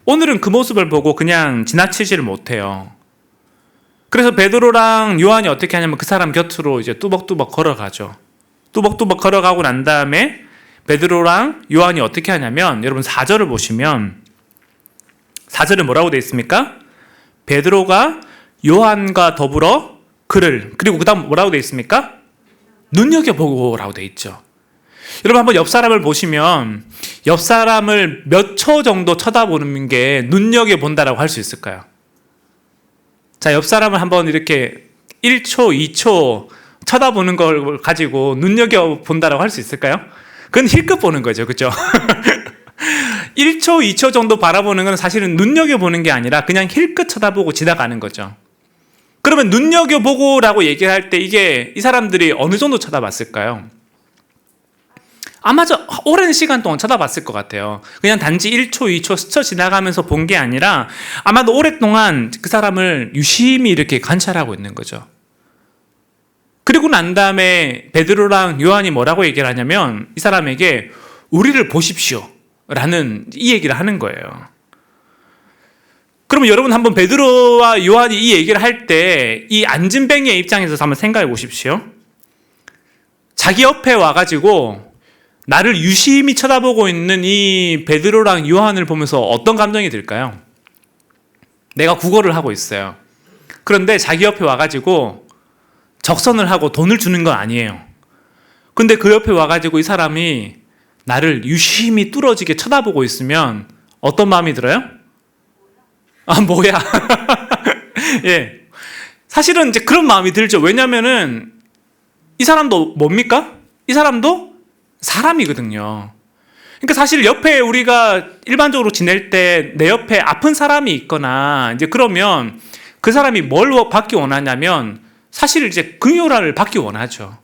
오늘은 그 모습을 보고 그냥 지나치지를 못해요. 그래서 베드로랑 요한이 어떻게 하냐면 그 사람 곁으로 이제 뚜벅뚜벅 걸어가죠. 뚜벅뚜벅 걸어가고 난 다음에 베드로랑 요한이 어떻게 하냐면 여러분 4절을 보시면 4절에 뭐라고 되어 있습니까? 베드로가 요한과 더불어 그를, 그리고 그 다음 뭐라고 되어 있습니까? 눈여겨보고라고 되어 있죠. 여러분 한번 옆 사람을 보시면 옆 사람을 몇 초 정도 쳐다보는 게 눈여겨본다라고 할 수 있을까요? 자, 옆 사람을 한번 이렇게 1초, 2초 쳐다보는 걸 가지고 눈여겨본다라고 할 수 있을까요? 그건 힐끗 보는 거죠. 그렇죠? 1초, 2초 정도 바라보는 건 사실은 눈여겨보는 게 아니라 그냥 힐끗 쳐다보고 지나가는 거죠. 그러면 눈여겨보고라고 얘기를 할 때 이게 이 사람들이 어느 정도 쳐다봤을까요? 아마 오랜 시간 동안 쳐다봤을 것 같아요. 그냥 단지 1초, 2초 스쳐 지나가면서 본 게 아니라 아마도 오랫동안 그 사람을 유심히 이렇게 관찰하고 있는 거죠. 그리고 난 다음에 베드로랑 요한이 뭐라고 얘기를 하냐면 이 사람에게 우리를 보십시오 라는 이 얘기를 하는 거예요. 그러면 여러분 한번 베드로와 요한이 이 얘기를 할 때 이 안진뱅이의 입장에서 한번 생각해 보십시오. 자기 옆에 와가지고 나를 유심히 쳐다보고 있는 이 베드로랑 요한을 보면서 어떤 감정이 들까요? 내가 구걸을 하고 있어요. 그런데 자기 옆에 와가지고 적선을 하고 돈을 주는 건 아니에요. 근데 그 옆에 와가지고 이 사람이 나를 유심히 뚫어지게 쳐다보고 있으면 어떤 마음이 들어요? 아, 뭐야. 예. 사실은 이제 그런 마음이 들죠. 왜냐면은 이 사람도 뭡니까? 이 사람도 사람이거든요. 그러니까 사실 옆에 우리가 일반적으로 지낼 때 내 옆에 아픈 사람이 있거나 이제 그러면 그 사람이 뭘 받기 원하냐면 사실 이제 긍휼을 받기 원하죠.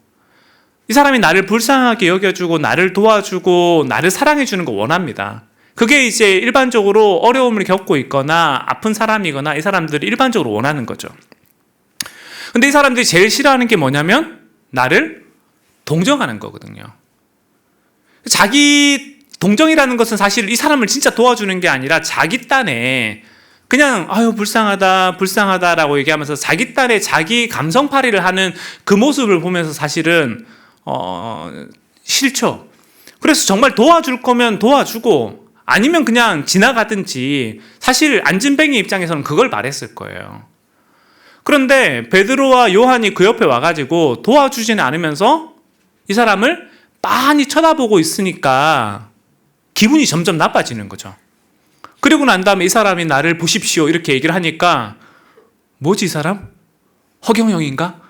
이 사람이 나를 불쌍하게 여겨주고 나를 도와주고 나를 사랑해주는 거 원합니다. 그게 이제 일반적으로 어려움을 겪고 있거나 아픈 사람이거나 이 사람들이 일반적으로 원하는 거죠. 근데 이 사람들이 제일 싫어하는 게 뭐냐면 나를 동정하는 거거든요. 자기 동정이라는 것은 사실 이 사람을 진짜 도와주는 게 아니라 자기 딴에 그냥 아유 불쌍하다 불쌍하다라고 얘기하면서 자기 딴에 자기 감성팔이를 하는 그 모습을 보면서 사실은 싫죠. 그래서 정말 도와줄 거면 도와주고 아니면 그냥 지나가든지 사실 안진뱅이 입장에서는 그걸 바랬을 거예요. 그런데 베드로와 요한이 그 옆에 와가지고 도와주지는 않으면서 이 사람을 빤히 쳐다보고 있으니까 기분이 점점 나빠지는 거죠. 그리고 난 다음에 이 사람이 나를 보십시오 이렇게 얘기를 하니까 뭐지 이 사람? 허경영인가?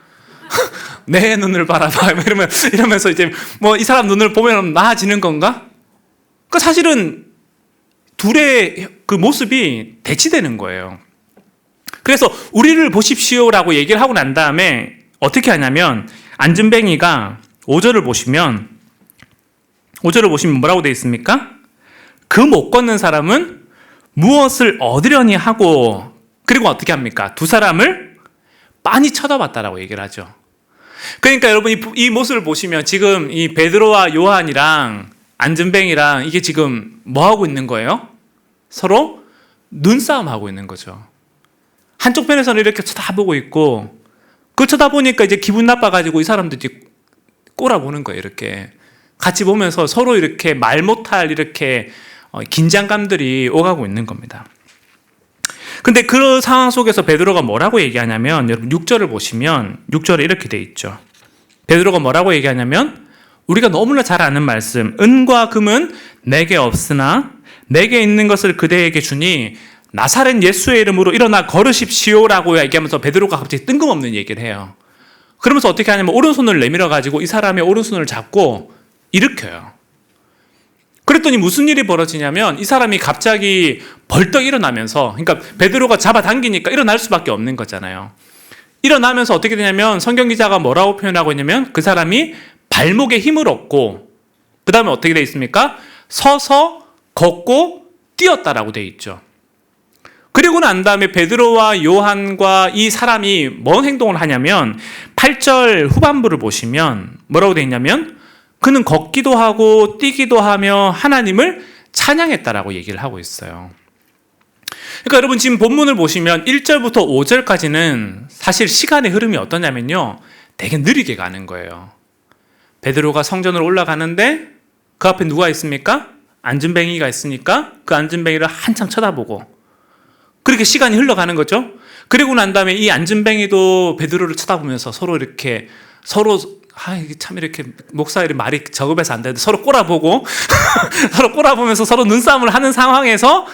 내 눈을 바라봐 이러면서 이제 뭐 이 사람 눈을 보면 나아지는 건가? 그 사실은 둘의 그 모습이 대치되는 거예요. 그래서 우리를 보십시오라고 얘기를 하고 난 다음에 어떻게 하냐면 안진뱅이가 5절을 보시면 뭐라고 되어 있습니까? 그 못 걷는 사람은 무엇을 얻으려니 하고 그리고 어떻게 합니까? 두 사람을 빤히 쳐다봤다라고 얘기를 하죠. 그러니까 여러분 이 모습을 보시면 지금 이 베드로와 요한이랑 안진뱅이랑 이게 지금 뭐 하고 있는 거예요? 서로 눈싸움 하고 있는 거죠. 한쪽 편에서는 이렇게 쳐다보고 있고 그 쳐다보니까 이제 기분 나빠가지고 이 사람들이 꼬라보는 거예요. 이렇게 같이 보면서 서로 이렇게 말 못할 이렇게 긴장감들이 오가고 있는 겁니다. 근데 그 상황 속에서 베드로가 뭐라고 얘기하냐면 여러분 6절을 보시면 6절에 이렇게 돼 있죠. 베드로가 뭐라고 얘기하냐면 우리가 너무나 잘 아는 말씀 은과 금은 내게 없으나 내게 있는 것을 그대에게 주니 나사렛 예수의 이름으로 일어나 걸으십시오라고 얘기하면서 베드로가 갑자기 뜬금없는 얘기를 해요. 그러면서 어떻게 하냐면 오른손을 내밀어 가지고 이 사람의 오른손을 잡고 일으켜요. 그랬더니 무슨 일이 벌어지냐면 이 사람이 갑자기 벌떡 일어나면서 그러니까 베드로가 잡아당기니까 일어날 수밖에 없는 거잖아요. 일어나면서 어떻게 되냐면 성경 기자가 뭐라고 표현하고 있냐면 그 사람이 발목에 힘을 얻고 그 다음에 어떻게 되어 있습니까? 서서 걷고 뛰었다라고 되어 있죠. 그리고 난 다음에 베드로와 요한과 이 사람이 뭔 행동을 하냐면 8절 후반부를 보시면 뭐라고 되어 있냐면 그는 걷기도 하고 뛰기도 하며 하나님을 찬양했다라고 얘기를 하고 있어요. 그러니까 여러분 지금 본문을 보시면 1절부터 5절까지는 사실 시간의 흐름이 어떠냐면요. 되게 느리게 가는 거예요. 베드로가 성전으로 올라가는데 그 앞에 누가 있습니까? 안진뱅이가 있으니까 그 안진뱅이를 한참 쳐다보고 그렇게 시간이 흘러가는 거죠. 그리고 난 다음에 이 안진뱅이도 베드로를 쳐다보면서 서로 이렇게 이게 참 이렇게 목사들이 말이 저급해서 안 되는데 서로 꼬라보고 서로 꼬라보면서 서로 눈싸움을 하는 상황에서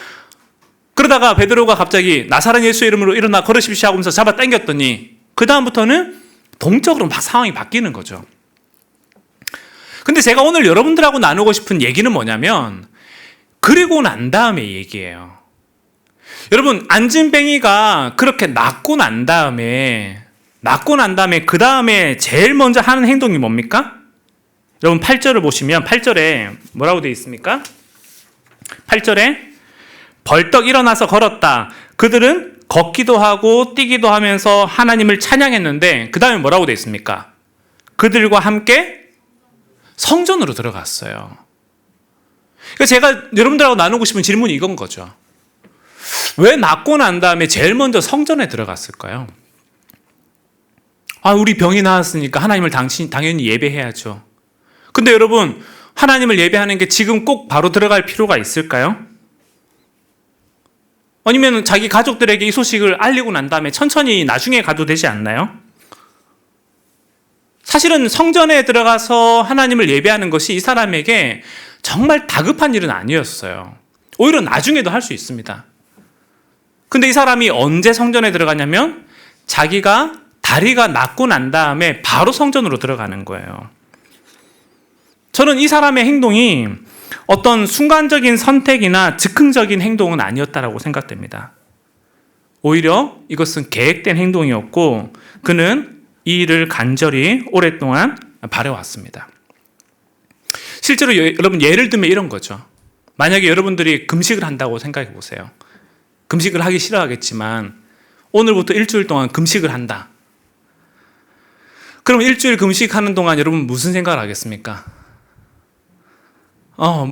그러다가 베드로가 갑자기 나사렛 예수 이름으로 일어나 걸으십시오 하면서 잡아 당겼더니 그 다음부터는 동적으로 막 상황이 바뀌는 거죠. 근데 제가 오늘 여러분들하고 나누고 싶은 얘기는 뭐냐면 그리고 난 다음에 얘기예요. 여러분, 안진뱅이가 그렇게 낳고 난 다음에 그 다음에 제일 먼저 하는 행동이 뭡니까? 여러분 8절을 보시면 8절에 뭐라고 되어 있습니까? 8절에 벌떡 일어나서 걸었다. 그들은 걷기도 하고 뛰기도 하면서 하나님을 찬양했는데 그 다음에 뭐라고 되어 있습니까? 그들과 함께 성전으로 들어갔어요. 그러니까 제가 여러분들하고 나누고 싶은 질문이 이건 거죠. 왜 낳고 난 다음에 제일 먼저 성전에 들어갔을까요? 우리 병이 나았으니까 하나님을 당연히 예배해야죠. 근데 여러분, 하나님을 예배하는 게 지금 꼭 바로 들어갈 필요가 있을까요? 아니면 자기 가족들에게 이 소식을 알리고 난 다음에 천천히 나중에 가도 되지 않나요? 사실은 성전에 들어가서 하나님을 예배하는 것이 이 사람에게 정말 다급한 일은 아니었어요. 오히려 나중에도 할 수 있습니다. 근데 이 사람이 언제 성전에 들어가냐면 자기가 다리가 낫고 난 다음에 바로 성전으로 들어가는 거예요. 저는 이 사람의 행동이 어떤 순간적인 선택이나 즉흥적인 행동은 아니었다고 생각됩니다. 오히려 이것은 계획된 행동이었고 그는 이 일을 간절히 오랫동안 바라왔습니다. 실제로 여러분 예를 들면 이런 거죠. 만약에 여러분들이 금식을 한다고 생각해 보세요. 금식을 하기 싫어하겠지만 오늘부터 일주일 동안 금식을 한다. 그럼 일주일 금식하는 동안 여러분 무슨 생각을 하겠습니까?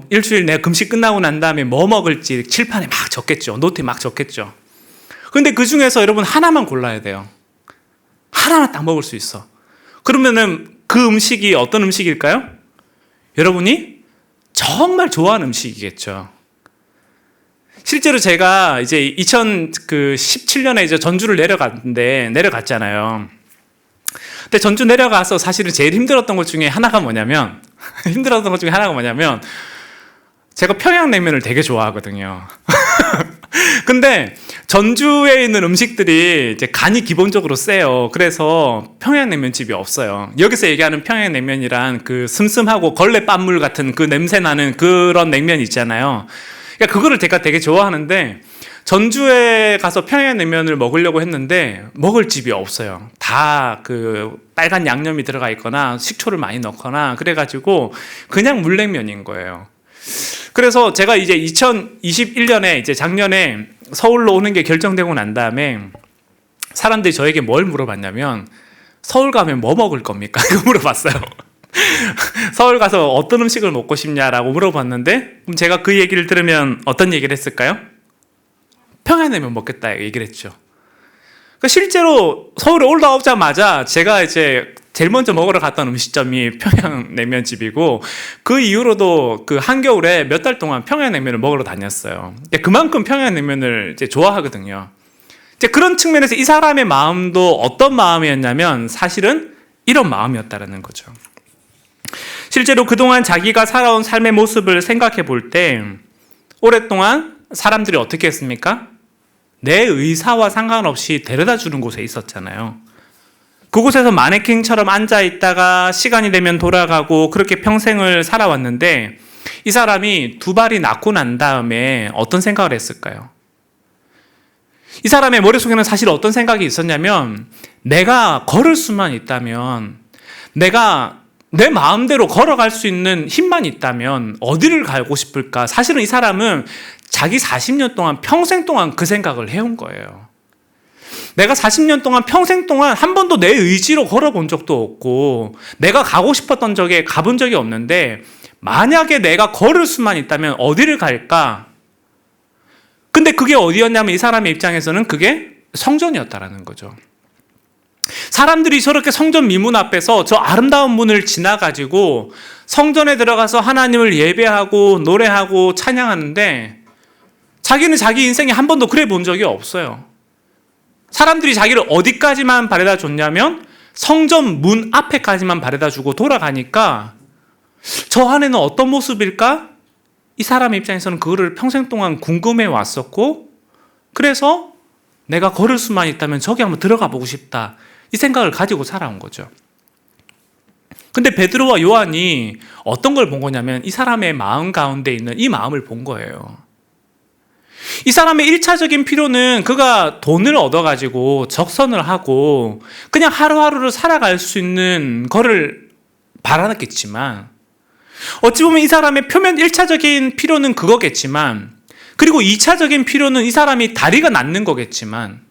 일주일 내가 금식 끝나고 난 다음에 뭐 먹을지 칠판에 막 적겠죠. 노트에 막 적겠죠. 근데 그 중에서 여러분 하나만 골라야 돼요. 하나만 딱 먹을 수 있어. 그러면은 그 음식이 어떤 음식일까요? 여러분이 정말 좋아하는 음식이겠죠. 실제로 제가 이제 2017년에 이제 전주를 내려갔잖아요. 근데 전주 내려가서 사실은 제일 힘들었던 것 중에 하나가 뭐냐면 제가 평양냉면을 되게 좋아하거든요. 근데 전주에 있는 음식들이 이제 간이 기본적으로 세요. 그래서 평양냉면집이 없어요. 여기서 얘기하는 평양냉면이란 그 슴슴하고 걸레 빻물 같은 그 냄새 나는 그런 냉면 있잖아요. 그러니까 그거를 제가 되게 좋아하는데 전주에 가서 평양냉면을 먹으려고 했는데 먹을 집이 없어요. 다 그 빨간 양념이 들어가 있거나 식초를 많이 넣거나 그래가지고 그냥 물냉면인 거예요. 그래서 제가 이제 2021년에 이제 작년에 서울로 오는 게 결정되고 난 다음에 사람들이 저에게 뭘 물어봤냐면 서울 가면 뭐 먹을 겁니까? 이거 물어봤어요. 서울 가서 어떤 음식을 먹고 싶냐라고 물어봤는데 그럼 제가 그 얘기를 들으면 어떤 얘기를 했을까요? 평양냉면 먹겠다 얘기를 했죠. 그러니까 실제로 서울에 올라오자마자 제가 이제 제일 먼저 먹으러 갔던 음식점이 평양냉면집이고 그 이후로도 그 한겨울에 몇 달 동안 평양냉면을 먹으러 다녔어요. 그만큼 평양냉면을 이제 좋아하거든요. 이제 그런 측면에서 이 사람의 마음도 어떤 마음이었냐면 사실은 이런 마음이었다라는 거죠. 실제로 그동안 자기가 살아온 삶의 모습을 생각해 볼 때 오랫동안 사람들이 어떻게 했습니까? 내 의사와 상관없이 데려다 주는 곳에 있었잖아요. 그곳에서 마네킹처럼 앉아 있다가 시간이 되면 돌아가고 그렇게 평생을 살아왔는데 이 사람이 두 발이 낫고 난 다음에 어떤 생각을 했을까요? 이 사람의 머릿속에는 사실 어떤 생각이 있었냐면 내가 걸을 수만 있다면 내가 내 마음대로 걸어갈 수 있는 힘만 있다면 어디를 가고 싶을까? 사실은 이 사람은 자기 40년 동안 평생 동안 그 생각을 해온 거예요. 내가 40년 동안 평생 동안 한 번도 내 의지로 걸어본 적도 없고 내가 가고 싶었던 적에 가본 적이 없는데 만약에 내가 걸을 수만 있다면 어디를 갈까? 근데 그게 어디였냐면 이 사람의 입장에서는 그게 성전이었다라는 거죠. 사람들이 저렇게 성전 미문 앞에서 저 아름다운 문을 지나가지고 성전에 들어가서 하나님을 예배하고 노래하고 찬양하는데 자기는 자기 인생에 한 번도 그래 본 적이 없어요. 사람들이 자기를 어디까지만 바래다 줬냐면 성전 문 앞에까지만 바래다 주고 돌아가니까 저 안에는 어떤 모습일까? 이 사람의 입장에서는 그거를 평생 동안 궁금해 왔었고 그래서 내가 걸을 수만 있다면 저기 한번 들어가 보고 싶다. 이 생각을 가지고 살아온 거죠. 근데 베드로와 요한이 어떤 걸 본 거냐면 이 사람의 마음 가운데 있는 이 마음을 본 거예요. 이 사람의 1차적인 필요는 그가 돈을 얻어가지고 적선을 하고 그냥 하루하루를 살아갈 수 있는 거를 바라겠지만, 어찌 보면 이 사람의 표면 1차적인 필요는 그거겠지만, 그리고 2차적인 필요는 이 사람이 다리가 낫는 거겠지만,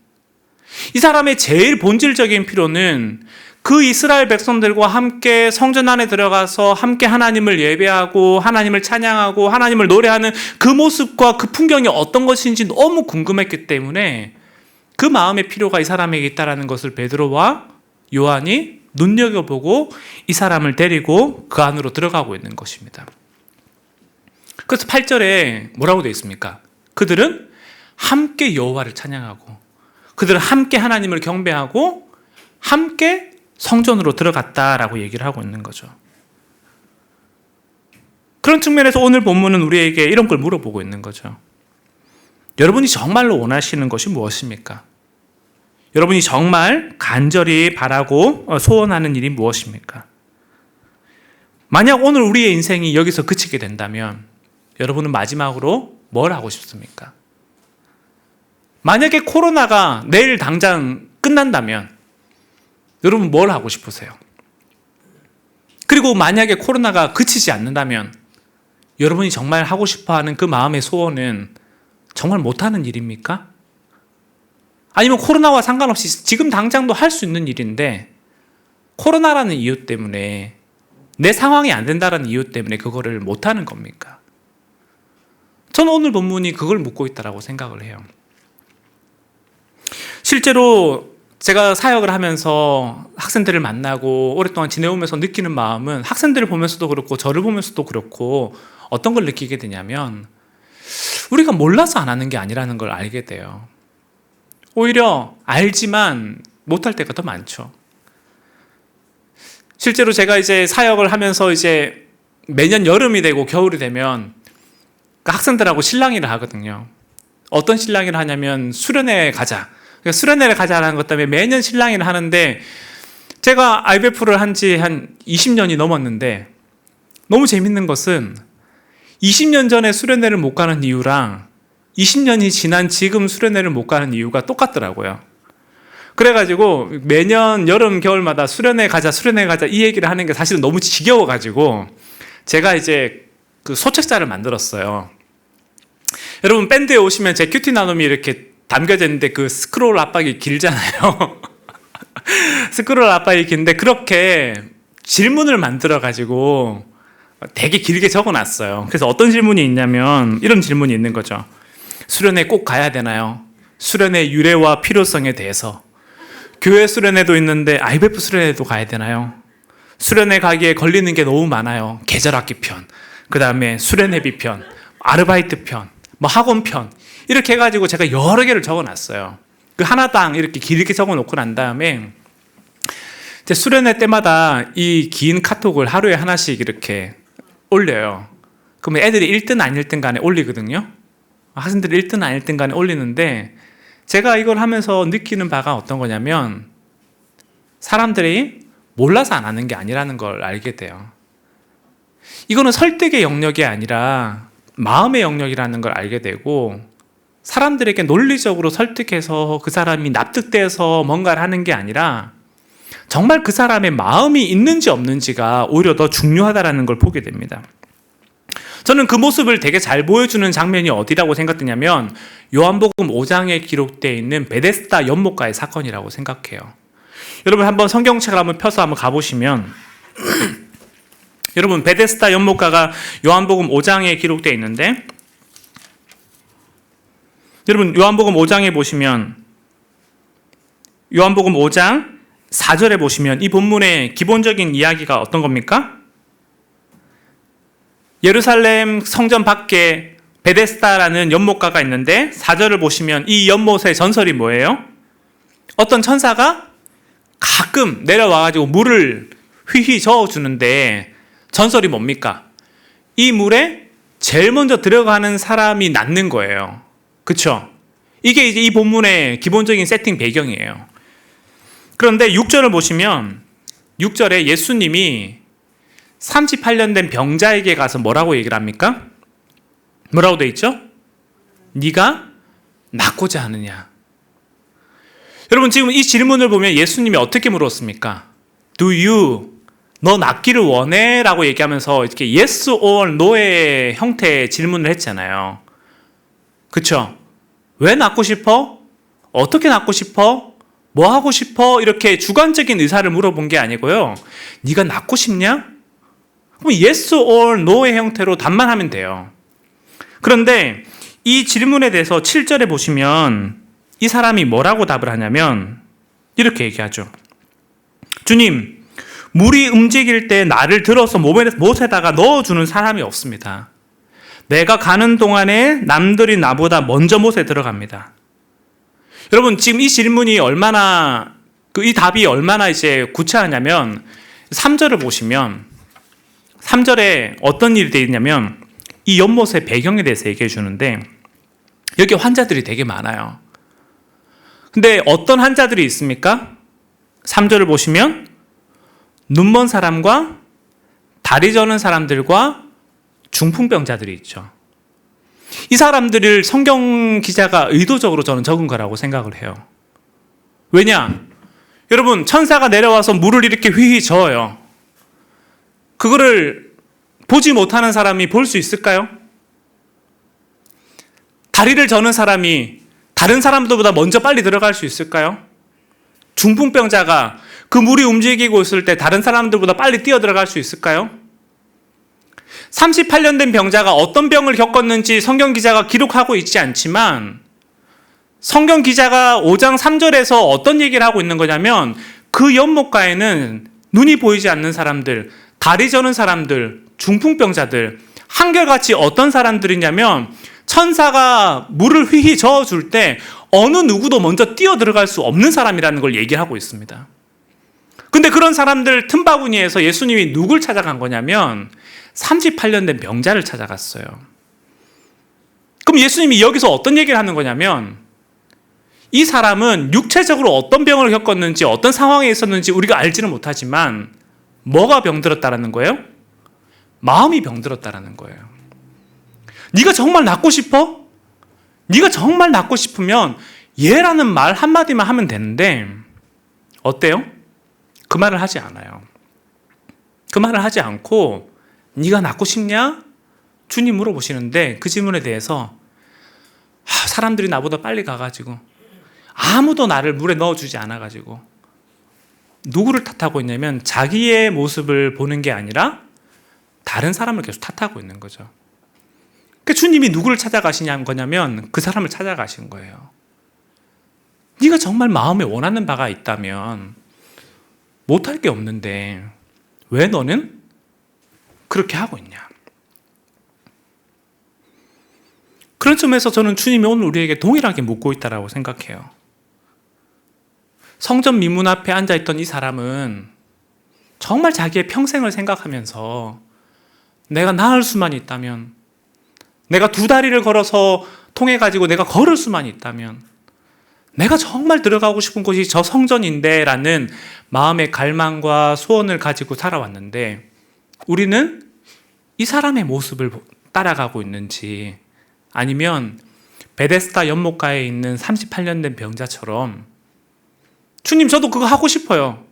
이 사람의 제일 본질적인 필요는 그 이스라엘 백성들과 함께 성전 안에 들어가서 함께 하나님을 예배하고 하나님을 찬양하고 하나님을 노래하는 그 모습과 그 풍경이 어떤 것인지 너무 궁금했기 때문에 그 마음의 필요가 이 사람에게 있다는 것을 베드로와 요한이 눈여겨보고 이 사람을 데리고 그 안으로 들어가고 있는 것입니다. 그래서 8절에 뭐라고 되어 있습니까? 그들은 함께 여호와를 찬양하고 그들은 함께 하나님을 경배하고 함께 성전으로 들어갔다라고 얘기를 하고 있는 거죠. 그런 측면에서 오늘 본문은 우리에게 이런 걸 물어보고 있는 거죠. 여러분이 정말로 원하시는 것이 무엇입니까? 여러분이 정말 간절히 바라고 소원하는 일이 무엇입니까? 만약 오늘 우리의 인생이 여기서 그치게 된다면 여러분은 마지막으로 뭘 하고 싶습니까? 만약에 코로나가 내일 당장 끝난다면 여러분 뭘 하고 싶으세요? 그리고 만약에 코로나가 그치지 않는다면 여러분이 정말 하고 싶어하는 그 마음의 소원은 정말 못하는 일입니까? 아니면 코로나와 상관없이 지금 당장도 할 수 있는 일인데 코로나라는 이유 때문에 내 상황이 안 된다는 이유 때문에 그거를 못하는 겁니까? 저는 오늘 본문이 그걸 묻고 있다고 생각을 해요. 실제로 제가 사역을 하면서 학생들을 만나고 오랫동안 지내오면서 느끼는 마음은 학생들을 보면서도 그렇고 저를 보면서도 그렇고 어떤 걸 느끼게 되냐면 우리가 몰라서 안 하는 게 아니라는 걸 알게 돼요. 오히려 알지만 못할 때가 더 많죠. 실제로 제가 이제 사역을 하면서 이제 매년 여름이 되고 겨울이 되면 그 학생들하고 실랑이를 하거든요. 어떤 실랑이를 하냐면 수련회 가자. 수련회를 가자라는 것 때문에 매년 실랑이를 하는데 제가 IBF를 한 지 한 20년이 넘었는데 너무 재밌는 것은 20년 전에 수련회를 못 가는 이유랑 20년이 지난 지금 수련회를 못 가는 이유가 똑같더라고요. 그래가지고 매년 여름 겨울마다 수련회 가자 이 얘기를 하는 게 사실은 너무 지겨워가지고 제가 이제 그 소책자를 만들었어요. 여러분 밴드에 오시면 제 큐티 나눔이 이렇게 담겨져 있는데 그 스크롤 압박이 길잖아요. 스크롤 압박이 긴데 그렇게 질문을 만들어가지고 되게 길게 적어놨어요. 그래서 어떤 질문이 있냐면 이런 질문이 있는 거죠. 수련회 꼭 가야 되나요? 수련회 유래와 필요성에 대해서. 교회 수련회도 있는데 IBF 수련회도 가야 되나요? 수련회 가기에 걸리는 게 너무 많아요. 계절학기 편, 그 다음에 수련회비 편, 아르바이트 편, 뭐 학원 편 이렇게 해가지고 제가 여러 개를 적어놨어요. 그 하나당 이렇게 길게 적어놓고 난 다음에 수련회 때마다 이 긴 카톡을 하루에 하나씩 이렇게 올려요. 그러면 애들이 1등 안 1등 간에 올리거든요. 학생들이 1등 안 1등 간에 올리는데 제가 이걸 하면서 느끼는 바가 어떤 거냐면 사람들이 몰라서 안 하는 게 아니라는 걸 알게 돼요. 이거는 설득의 영역이 아니라 마음의 영역이라는 걸 알게 되고 사람들에게 논리적으로 설득해서 그 사람이 납득돼서 뭔가를 하는 게 아니라 정말 그 사람의 마음이 있는지 없는지가 오히려 더 중요하다는 걸 보게 됩니다. 저는 그 모습을 되게 잘 보여주는 장면이 어디라고 생각되냐면 요한복음 5장에 기록되어 있는 베데스다 연못가의 사건이라고 생각해요. 여러분 한번 성경책을 한번 펴서 한번 가보시면 여러분 베데스다 연못가가 요한복음 5장에 기록되어 있는데 여러분 요한복음 5장에 보시면 요한복음 5장 4절에 보시면 이 본문의 기본적인 이야기가 어떤 겁니까? 예루살렘 성전 밖에 베데스다라는 연못가가 있는데 4절을 보시면 이 연못의 전설이 뭐예요? 어떤 천사가 가끔 내려와가지고 물을 휘휘 저어주는데 전설이 뭡니까? 이 물에 제일 먼저 들어가는 사람이 낫는 거예요. 그쵸? 이게 이제 이 본문의 기본적인 세팅 배경이에요. 그런데 6절을 보시면 6절에 예수님이 38년 된 병자에게 가서 뭐라고 얘기를 합니까? 뭐라고 돼 있죠? 네가 낫고자 하느냐? 여러분 지금 이 질문을 보면 예수님이 어떻게 물었습니까? Do you 너 낫기를 원해? 라고 얘기하면서 이렇게 yes or no의 형태의 질문을 했잖아요. 그쵸? 왜 낫고 싶어? 어떻게 낫고 싶어? 뭐 하고 싶어? 이렇게 주관적인 의사를 물어본 게 아니고요. 네가 낫고 싶냐? 그럼 yes or no의 형태로 답만 하면 돼요. 그런데 이 질문에 대해서 7절에 보시면 이 사람이 뭐라고 답을 하냐면 이렇게 얘기하죠. 주님, 물이 움직일 때 나를 들어서 못에다가 넣어주는 사람이 없습니다. 내가 가는 동안에 남들이 나보다 먼저 못에 들어갑니다. 여러분 지금 이 질문이 얼마나 이 답이 얼마나 이제 구체하냐면 3절을 보시면 3절에 어떤 일이 되어 있냐면 이 연못의 배경에 대해서 얘기해 주는데 여기 환자들이 되게 많아요. 근데 어떤 환자들이 있습니까? 3절을 보시면 눈먼 사람과 다리 저는 사람들과 중풍병자들이 있죠. 이 사람들을 성경 기자가 의도적으로 저는 적은 거라고 생각을 해요. 왜냐? 여러분 천사가 내려와서 물을 이렇게 휘휘 저어요. 그거를 보지 못하는 사람이 볼 수 있을까요? 다리를 저는 사람이 다른 사람들보다 먼저 빨리 들어갈 수 있을까요? 중풍병자가 그 물이 움직이고 있을 때 다른 사람들보다 빨리 뛰어 들어갈 수 있을까요? 38년 된 병자가 어떤 병을 겪었는지 성경 기자가 기록하고 있지 않지만 성경 기자가 5장 3절에서 어떤 얘기를 하고 있는 거냐면 그 연못가에는 눈이 보이지 않는 사람들, 다리 저는 사람들, 중풍병자들 한결같이 어떤 사람들이냐면 천사가 물을 휘휘 저어줄 때 어느 누구도 먼저 뛰어 들어갈 수 없는 사람이라는 걸 얘기하고 있습니다. 근데 그런 사람들 틈바구니에서 예수님이 누굴 찾아간 거냐면 38년 된 병자를 찾아갔어요. 그럼 예수님이 여기서 어떤 얘기를 하는 거냐면 이 사람은 육체적으로 어떤 병을 겪었는지 어떤 상황에 있었는지 우리가 알지는 못하지만 뭐가 병들었다라는 거예요? 마음이 병들었다라는 거예요. 네가 정말 낫고 싶어? 네가 정말 낫고 싶으면 예라는 말 한마디만 하면 되는데 어때요? 그 말을 하지 않아요. 그 말을 하지 않고 네가 낫고 싶냐? 주님 물어보시는데 그 질문에 대해서 사람들이 나보다 빨리 가가지고 아무도 나를 물에 넣어주지 않아가지고 누구를 탓하고 있냐면 자기의 모습을 보는 게 아니라 다른 사람을 계속 탓하고 있는 거죠. 그러니까 주님이 누구를 찾아가시냐는 거냐면 그 사람을 찾아가신 거예요. 네가 정말 마음에 원하는 바가 있다면 못할 게 없는데 왜 너는 그렇게 하고 있냐? 그런 점에서 저는 주님이 오늘 우리에게 동일하게 묻고 있다고 생각해요. 성전 미문 앞에 앉아있던 이 사람은 정말 자기의 평생을 생각하면서 내가 나을 수만 있다면, 내가 2다리를 걸어서 통해가지고 내가 걸을 수만 있다면, 내가 정말 들어가고 싶은 곳이 저 성전인데 라는 마음의 갈망과 소원을 가지고 살아왔는데 우리는 이 사람의 모습을 따라가고 있는지 아니면 베데스다 연못가에 있는 38년 된 병자처럼 주님 저도 그거 하고 싶어요.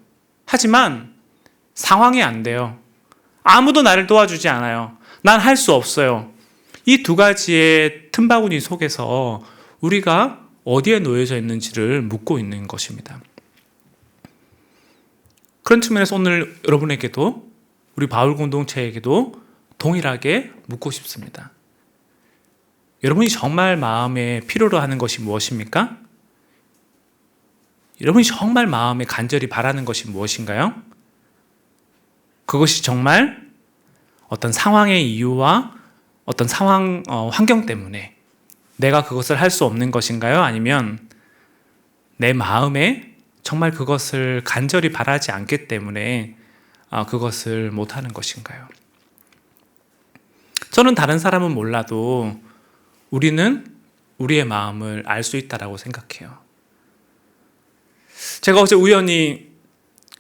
하지만 상황이 안 돼요. 아무도 나를 도와주지 않아요. 난 할 수 없어요. 이 2가지의 틈바구니 속에서 우리가 어디에 놓여져 있는지를 묻고 있는 것입니다. 그런 측면에서 오늘 여러분에게도 우리 바울 공동체에게도 동일하게 묻고 싶습니다. 여러분이 정말 마음에 필요로 하는 것이 무엇입니까? 여러분이 정말 마음에 간절히 바라는 것이 무엇인가요? 그것이 정말 어떤 상황의 이유와 어떤 환경 때문에 내가 그것을 할 수 없는 것인가요? 아니면 내 마음에 정말 그것을 간절히 바라지 않기 때문에 그것을 못하는 것인가요? 저는 다른 사람은 몰라도 우리는 우리의 마음을 알 수 있다고 생각해요. 제가 어제 우연히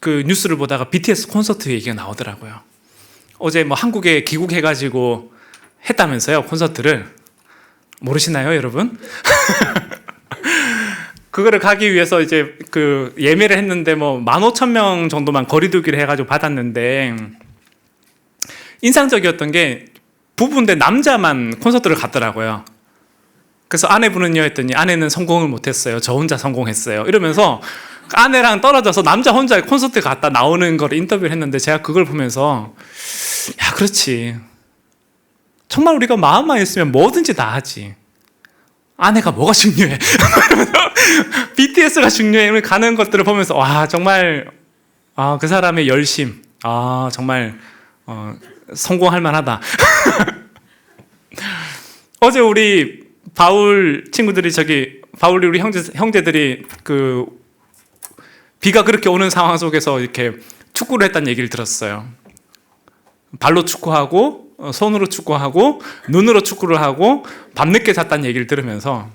그 뉴스를 보다가 BTS 콘서트 얘기가 나오더라고요. 어제 한국에 귀국해가지고 했다면서요, 콘서트를. 모르시나요, 여러분? 그거를 가기 위해서 이제 그 예매를 했는데 뭐 15,000명 정도만 거리두기를 해가지고 받았는데 인상적이었던 게 부부인데 남자만 콘서트를 갔더라고요. 그래서 아내분은요 했더니 아내는 성공을 못했어요. 저 혼자 성공했어요. 이러면서 아내랑 떨어져서 남자 혼자 콘서트 갔다 나오는 걸 인터뷰를 했는데 제가 그걸 보면서 야, 그렇지. 정말 우리가 마음만 있으면 뭐든지 다 하지. 아내가 뭐가 중요해? BTS가 중요해. 우리 가는 것들을 보면서 와, 정말 그 사람의 열심. 정말 성공할 만하다. 어제 우리 바울 친구들이 바울이 우리 형제들이 그 비가 그렇게 오는 상황 속에서 이렇게 축구를 했다는 얘기를 들었어요. 발로 축구하고 손으로 축구하고 눈으로 축구를 하고 밤늦게 잤다는 얘기를 들으면서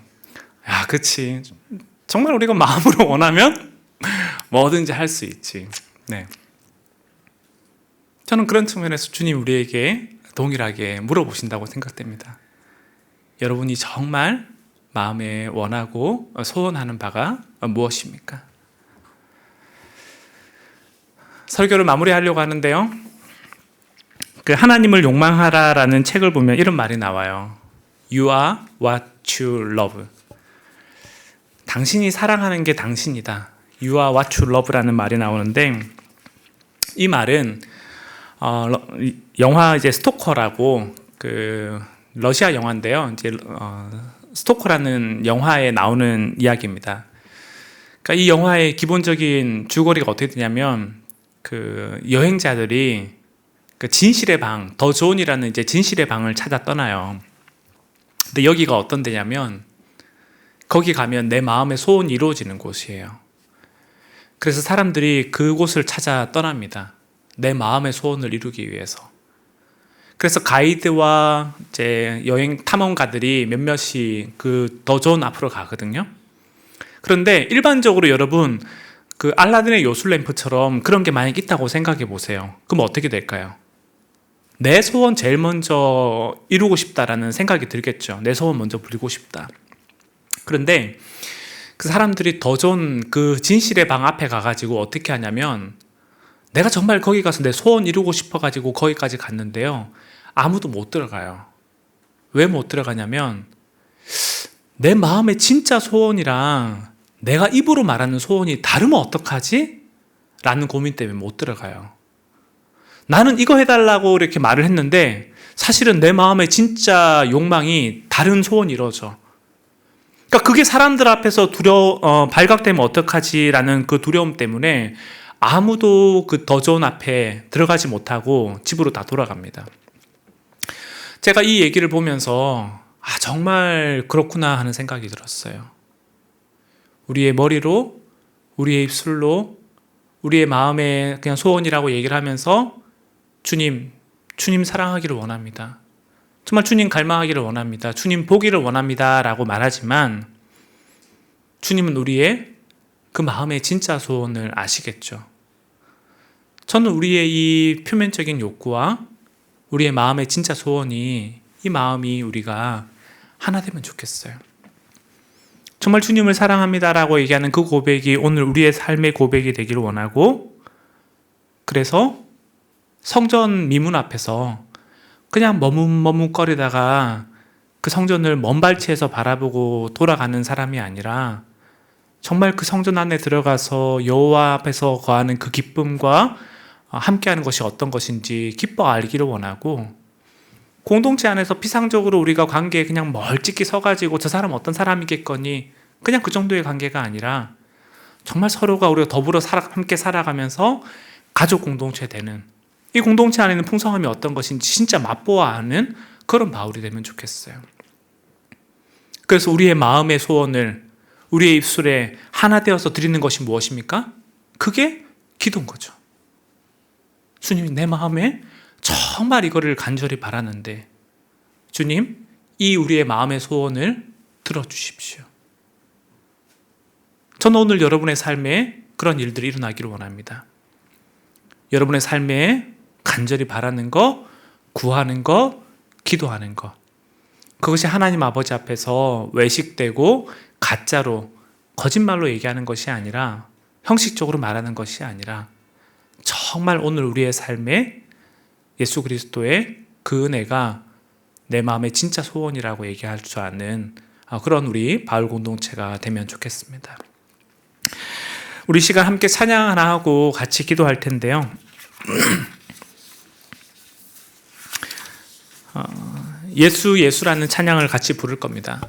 야, 그치. 정말 우리가 마음으로 원하면 뭐든지 할 수 있지. 네. 저는 그런 측면에서 주님 우리에게 동일하게 물어보신다고 생각됩니다. 여러분이 정말 마음에 원하고 소원하는 바가 무엇입니까? 설교를 마무리하려고 하는데요. 그 하나님을 욕망하라라는 책을 보면 이런 말이 나와요. You are what you love. 당신이 사랑하는 게 당신이다. You are what you love라는 말이 나오는데 이 말은 영화 이제 스토커라고 그 러시아 영화인데요. 이제 스토커라는 영화에 나오는 이야기입니다. 그러니까 이 영화의 기본적인 줄거리가 어떻게 되냐면 그 여행자들이 그 진실의 방, 더 존이라는 이제 진실의 방을 찾아 떠나요. 근데 여기가 어떤 데냐면 거기 가면 내 마음의 소원이 이루어지는 곳이에요. 그래서 사람들이 그곳을 찾아 떠납니다. 내 마음의 소원을 이루기 위해서. 그래서 가이드와 이제 여행 탐험가들이 몇몇이 그 더 존 앞으로 가거든요. 그런데 일반적으로 여러분 그 알라딘의 요술램프처럼 그런 게 만약 있다고 생각해 보세요. 그럼 어떻게 될까요? 내 소원 제일 먼저 이루고 싶다라는 생각이 들겠죠. 내 소원 먼저 부리고 싶다. 그런데 그 사람들이 더 좋은 그 진실의 방 앞에 가가지고 어떻게 하냐면 내가 정말 거기 가서 내 소원 이루고 싶어가지고 거기까지 갔는데요. 아무도 못 들어가요. 왜 못 들어가냐면 내 마음의 진짜 소원이랑 내가 입으로 말하는 소원이 다르면 어떡하지? 라는 고민 때문에 못 들어가요. 나는 이거 해달라고 이렇게 말을 했는데 사실은 내 마음의 진짜 욕망이 다른 소원이 이루어져. 그러니까 그게 사람들 앞에서 발각되면 어떡하지라는 그 두려움 때문에 아무도 그 더 좋은 앞에 들어가지 못하고 집으로 다 돌아갑니다. 제가 이 얘기를 보면서 정말 그렇구나 하는 생각이 들었어요. 우리의 머리로, 우리의 입술로, 우리의 마음에 그냥 소원이라고 얘기를 하면서 주님 사랑하기를 원합니다. 정말 주님 갈망하기를 원합니다. 주님 보기를 원합니다. 라고 말하지만 주님은 우리의 그 마음의 진짜 소원을 아시겠죠. 저는 우리의 이 표면적인 욕구와 우리의 마음의 진짜 소원이 이 마음이 우리가 하나 되면 좋겠어요. 정말 주님을 사랑합니다라고 얘기하는 그 고백이 오늘 우리의 삶의 고백이 되기를 원하고 그래서 성전 미문 앞에서 그냥 머뭇머뭇거리다가 그 성전을 먼 발치에서 바라보고 돌아가는 사람이 아니라 정말 그 성전 안에 들어가서 여호와 앞에서 거하는 그 기쁨과 함께하는 것이 어떤 것인지 기뻐 알기를 원하고 공동체 안에서 피상적으로 우리가 관계에 그냥 멀찍이 서가지고 저 사람 어떤 사람이겠거니 그냥 그 정도의 관계가 아니라 정말 서로가 우리가 더불어 함께 살아가면서 가족 공동체 되는 이 공동체 안에는 풍성함이 어떤 것인지 진짜 맛보아 아는 그런 바울이 되면 좋겠어요. 그래서 우리의 마음의 소원을 우리의 입술에 하나 되어서 드리는 것이 무엇입니까? 그게 기도인 거죠. 주님, 내 마음에 정말 이거를 간절히 바라는데 주님, 이 우리의 마음의 소원을 들어주십시오. 저는 오늘 여러분의 삶에 그런 일들이 일어나기를 원합니다. 여러분의 삶에 간절히 바라는 거, 구하는 거, 기도하는 거 그것이 하나님 아버지 앞에서 외식되고 가짜로 거짓말로 얘기하는 것이 아니라 형식적으로 말하는 것이 아니라 정말 오늘 우리의 삶에 예수 그리스도의 그 은혜가 내 마음의 진짜 소원이라고 얘기할 줄 아는 그런 우리 바울 공동체가 되면 좋겠습니다. 우리 시간 함께 찬양 하나 하고 같이 기도할 텐데요. 예수라는 찬양을 같이 부를 겁니다.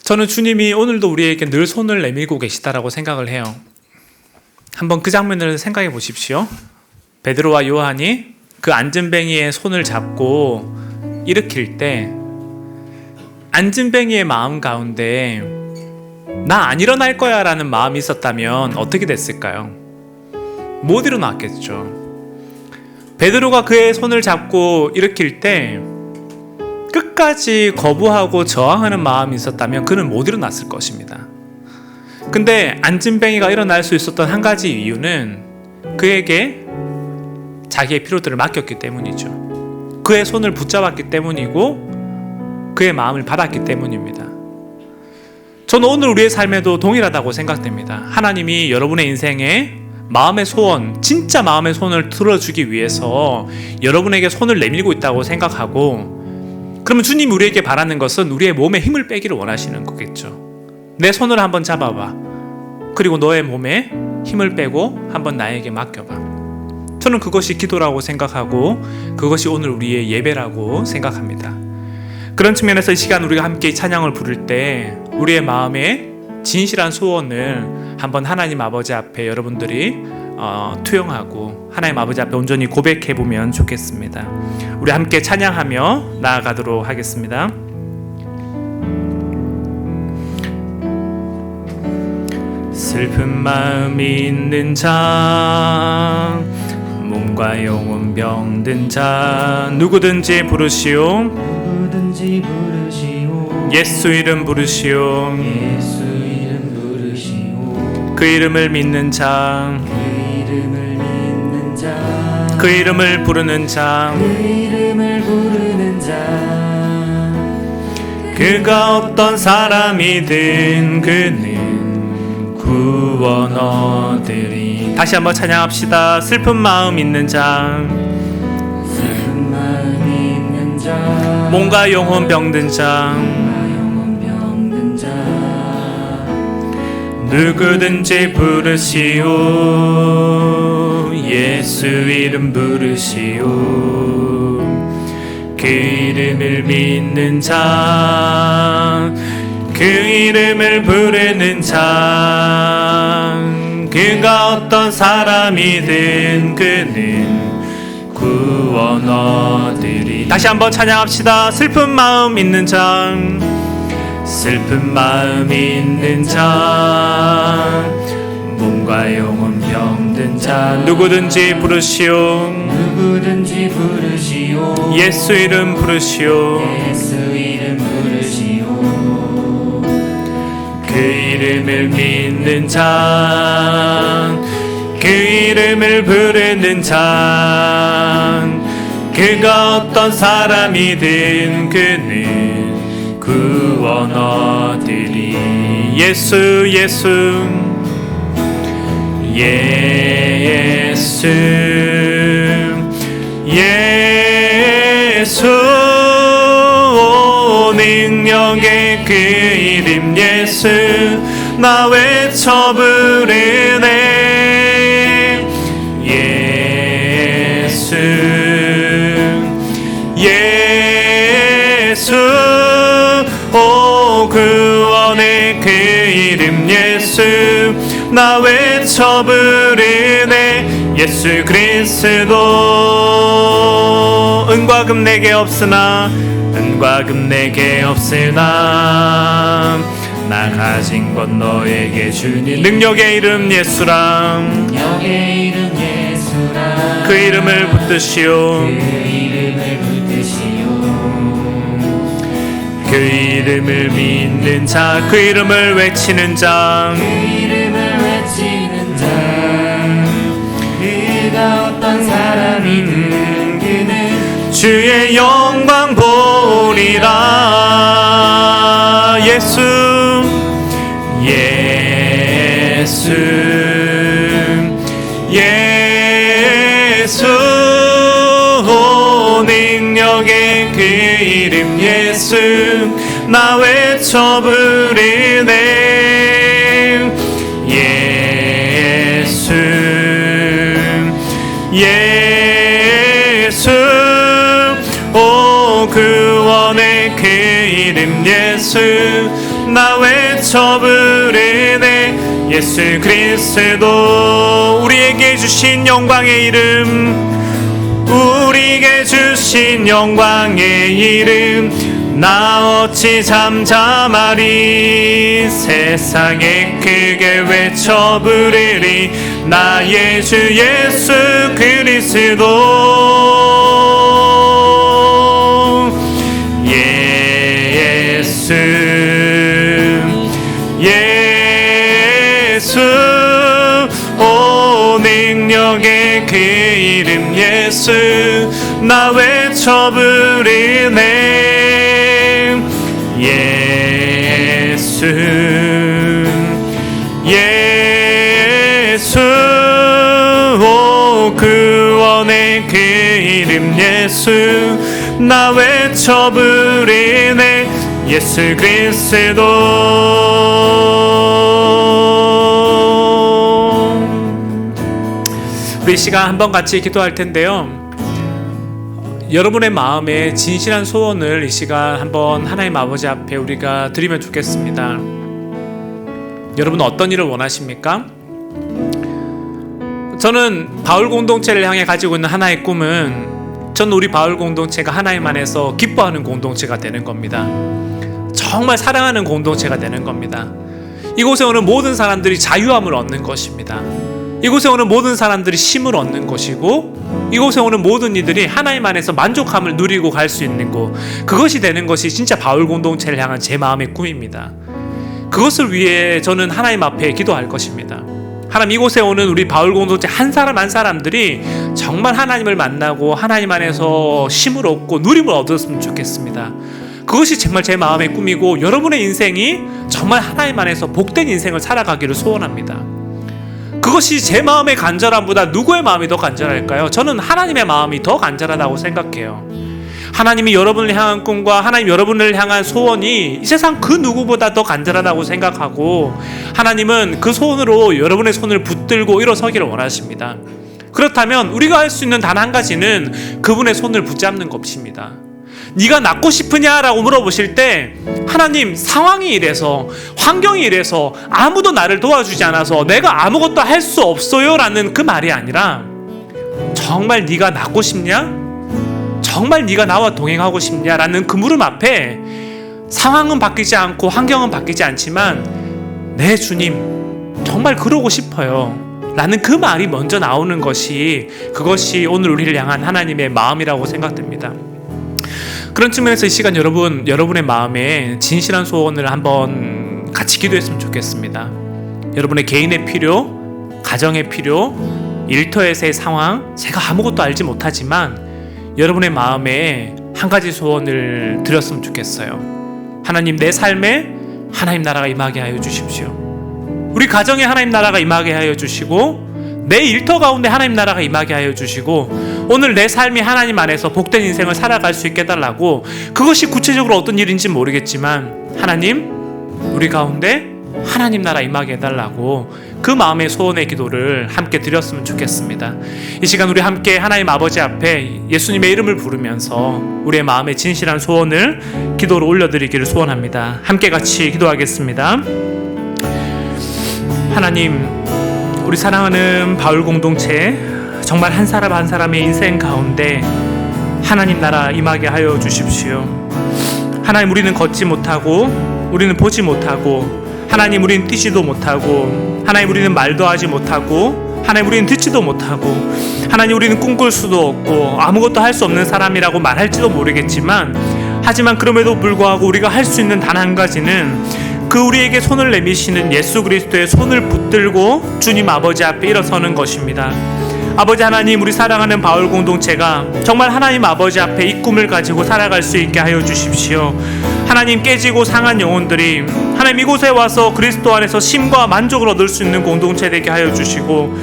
저는 주님이 오늘도 우리에게 늘 손을 내밀고 계시다라고 생각을 해요. 한번 그 장면을 생각해 보십시오. 베드로와 요한이 그 안진뱅이의 손을 잡고 일으킬 때 안진뱅이의 마음 가운데 나 안 일어날 거야 라는 마음이 있었다면 어떻게 됐을까요? 못 일어났겠죠. 베드로가 그의 손을 잡고 일으킬 때 끝까지 거부하고 저항하는 마음이 있었다면 그는 못 일어났을 것입니다. 근데 안진뱅이가 일어날 수 있었던 한 가지 이유는 그에게 자기의 피로들을 맡겼기 때문이죠. 그의 손을 붙잡았기 때문이고 그의 마음을 받았기 때문입니다. 저는 오늘 우리의 삶에도 동일하다고 생각됩니다. 하나님이 여러분의 인생에 마음의 소원, 진짜 마음의 손을 들어주기 위해서 여러분에게 손을 내밀고 있다고 생각하고, 그러면 주님이 우리에게 바라는 것은 우리의 몸에 힘을 빼기를 원하시는 거겠죠. 내 손을 한번 잡아봐. 그리고 너의 몸에 힘을 빼고 한번 나에게 맡겨봐. 저는 그것이 기도라고 생각하고 그것이 오늘 우리의 예배라고 생각합니다. 그런 측면에서 이 시간 우리가 함께 찬양을 부를 때 우리의 마음에 진실한 소원을 한번 하나님 아버지 앞에 여러분들이 투영하고 하나님 아버지 앞에 온전히 고백해보면 좋겠습니다. 우리 함께 찬양하며 나아가도록 하겠습니다. 슬픈 마음이 있는 자, 몸과 영혼 병든 자, 누구든지 부르시오. 누구든지 부르시오. 예수 이름 부르시오. 예수 이름 부르시오. 그 이름을 믿는 자, 그 이름을 믿는 자, 그 이름을 부르는 자, 그 이름을 부르는 자, 그가 어떤 사람이든 그는 구원 얻으리. 다시 한번 찬양합시다. 슬픈 마음 있는 자, 슬픈 마음 있는 자, 몸과 영혼 병든 자, 영혼 병든 자, 누구든지 부르시오. 예수 이름 부르시오. 그 이름을 믿는 자, 그 이름을 부르는 자, 그가 어떤 사람이든 그는 구원 얻으리. 다시 한번 찬양합시다. 슬픈 마음 있는 자, 슬픈 마음 있는 자, 몸과 영혼 병든 자, 누구든지 부르시오. 누구든지 부르시오. 예수 이름 부르시오. 예수 이름 부르시오. 그 이름을 믿는 자, 그 이름을 부르는 자, 그가 어떤 사람이든 그는 구원 얻으리. 예수 예수 예수 예수, 능력의 그 이름 예수, 나 외쳐 부르네. 예수 예수, 오 구원의 그 이름 예수, 나 외쳐 부르네. 예수 그리스도, 은과 금 내게 없으나, 은과 금 내게 없으나, 나 가진 건 너에게 주니. 능력의 이름 예수라, 능력의 이름 예수라, 그 이름을 붙드시오. 그 이름을 붙드시오. 그 이름을 믿는 자, 그 이름을 외치는 자, 그 이름을 외치는 자, 그가 어떤 사람이든 그는 주의 영광 보리라. 예수 예수 예수 오 능력의 그 이름 예수 나 외쳐 부르네. 예수 예수 오 구원의 그 이름 예수 나 외쳐 부르네. 예수 그리스도 우리에게 주신 영광의 이름 우리에게 주신 영광의 이름 나 어찌 잠잠하리. 세상에 크게 외쳐 부르리 나의 주 예수 그리스도. 예수 예수 오 능력의 그 이름 예수 나 외쳐 부르네. 예수 예수 오 구원의 그 이름 예수 나 외쳐 부르네. 예수 그리스도. 우리 이 시간 한번 같이 기도할 텐데요. 여러분의 마음에 진실한 소원을 이 시간 한번 하나님 아버지 앞에 우리가 드리면 좋겠습니다. 여러분 어떤 일을 원하십니까? 저는 바울 공동체를 향해 가지고 있는 하나의 꿈은 저는 우리 바울 공동체가 하나님 안에서 기뻐하는 공동체가 되는 겁니다. 정말 사랑하는 공동체가 되는 겁니다. 이곳에 오는 모든 사람들이 자유함을 얻는 것입니다. 이곳에 오는 모든 사람들이 쉼을 얻는 것이고 이곳에 오는 모든 이들이 하나님 안에서 만족함을 누리고 갈 수 있는 곳, 그것이 되는 것이 진짜 바울 공동체를 향한 제 마음의 꿈입니다. 그것을 위해 저는 하나님 앞에 기도할 것입니다. 하나님, 이곳에 오는 우리 바울 공동체 한 사람 한 사람들이 정말 하나님을 만나고 하나님 안에서 쉼을 얻고 누림을 얻었으면 좋겠습니다. 그것이 정말 제 마음의 꿈이고 여러분의 인생이 정말 하나님 안에서 복된 인생을 살아가기를 소원합니다. 그것이 제 마음의 간절함보다 누구의 마음이 더 간절할까요? 저는 하나님의 마음이 더 간절하다고 생각해요. 하나님이 여러분을 향한 꿈과 하나님 여러분을 향한 소원이 이 세상 그 누구보다 더 간절하다고 생각하고 하나님은 그 소원으로 여러분의 손을 붙들고 일어서기를 원하십니다. 그렇다면 우리가 할 수 있는 단 한 가지는 그분의 손을 붙잡는 것입니다. 네가 낫고 싶으냐라고 물어보실 때 하나님, 상황이 이래서 환경이 이래서 아무도 나를 도와주지 않아서 내가 아무것도 할 수 없어요 라는 그 말이 아니라 정말 네가 낫고 싶냐? 정말 네가 나와 동행하고 싶냐? 라는 그 물음 앞에 상황은 바뀌지 않고 환경은 바뀌지 않지만 네 주님 정말 그러고 싶어요 라는 그 말이 먼저 나오는 것이, 그것이 오늘 우리를 향한 하나님의 마음이라고 생각됩니다. 그런 측면에서 이 시간 여러분의 마음에 진실한 소원을 한번 같이 기도했으면 좋겠습니다. 여러분의 개인의 필요, 가정의 필요, 일터에서의 상황, 제가 아무것도 알지 못하지만 여러분의 마음에 한 가지 소원을 드렸으면 좋겠어요. 하나님, 내 삶에 하나님 나라가 임하게 하여 주십시오. 우리 가정에 하나님 나라가 임하게 하여 주시고 내 일터 가운데 하나님 나라가 임하게 하여 주시고 오늘 내 삶이 하나님 안에서 복된 인생을 살아갈 수 있게 해달라고, 그것이 구체적으로 어떤 일인지 모르겠지만 하나님, 우리 가운데 하나님 나라 임하게 해달라고 그 마음의 소원의 기도를 함께 드렸으면 좋겠습니다. 이 시간 우리 함께 하나님 아버지 앞에 예수님의 이름을 부르면서 우리의 마음의 진실한 소원을 기도로 올려드리기를 소원합니다. 함께 같이 기도하겠습니다. 하나님, 우리 사랑하는 바울 공동체 정말 한 사람 한 사람의 인생 가운데 하나님 나라 임하게 하여 주십시오. 하나님, 우리는 걷지 못하고 우리는 보지 못하고 하나님, 우리는 뛰지도 못하고 하나님, 우리는 말도 하지 못하고 하나님, 우리는 듣지도 못하고 하나님, 우리는 꿈꿀 수도 없고 아무것도 할 수 없는 사람이라고 말할지도 모르겠지만 하지만 그럼에도 불구하고 우리가 할 수 있는 단 한 가지는 그 우리에게 손을 내미시는 예수 그리스도의 손을 붙들고 주님 아버지 앞에 일어서는 것입니다. 아버지 하나님, 우리 사랑하는 바울 공동체가 정말 하나님 아버지 앞에 이 꿈을 가지고 살아갈 수 있게 하여 주십시오. 하나님, 깨지고 상한 영혼들이 하나님 이곳에 와서 그리스도 안에서 쉼과 만족을 얻을 수 있는 공동체 되게 하여 주시고,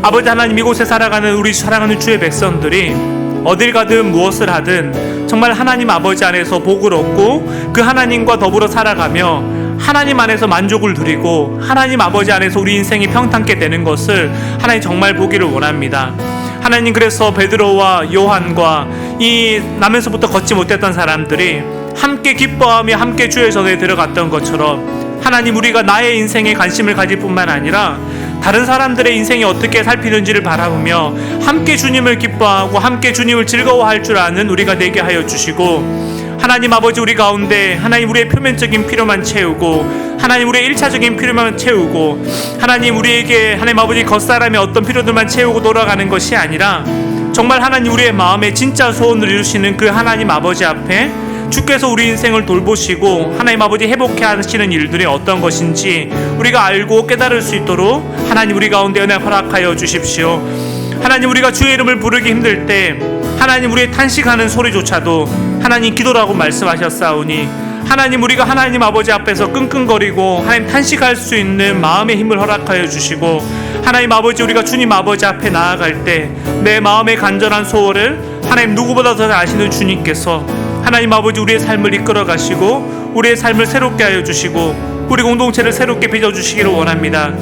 아버지 하나님, 이곳에 살아가는 우리 사랑하는 주의 백성들이 어딜 가든 무엇을 하든 정말 하나님 아버지 안에서 복을 얻고 그 하나님과 더불어 살아가며 하나님 안에서 만족을 누리고 하나님 아버지 안에서 우리 인생이 평탄케 되는 것을 하나님 정말 보기를 원합니다. 하나님, 그래서 베드로와 요한과 이 남에서부터 걷지 못했던 사람들이 함께 기뻐하며 함께 주의 전에 들어갔던 것처럼, 하나님, 우리가 나의 인생에 관심을 가질 뿐만 아니라 다른 사람들의 인생이 어떻게 살피는지를 바라보며 함께 주님을 기뻐하고 함께 주님을 즐거워할 줄 아는 우리가 되게 하여 주시고, 하나님 아버지, 우리 가운데 하나님 우리의 표면적인 필요만 채우고 하나님 우리의 1차적인 필요만 채우고 하나님 우리에게 하나님 아버지 겉사람의 어떤 필요들만 채우고 돌아가는 것이 아니라 정말 하나님 우리의 마음에 진짜 소원을 이루시는 그 하나님 아버지 앞에 주께서 우리 인생을 돌보시고 하나님 아버지 회복해 하시는 일들이 어떤 것인지 우리가 알고 깨달을 수 있도록 하나님 우리 가운데 은혜 허락하여 주십시오. 하나님, 우리가 주의 이름을 부르기 힘들 때 하나님 우리의 탄식하는 소리조차도 하나님 기도라고 말씀하셨사오니, 하나님, 우리가 하나님 아버지 앞에서 끙끙거리고 하나님 탄식할 수 있는 마음의 힘을 허락하여 주시고, 하나님 아버지, 우리가 주님 아버지 앞에 나아갈 때 내 마음의 간절한 소원을 하나님 누구보다 더 아시는 주님께서 하나님 아버지 우리의 삶을 이끌어 가시고 우리의 삶을 새롭게 하여 주시고 우리 공동체를 새롭게 빚어주시기를 원합니다.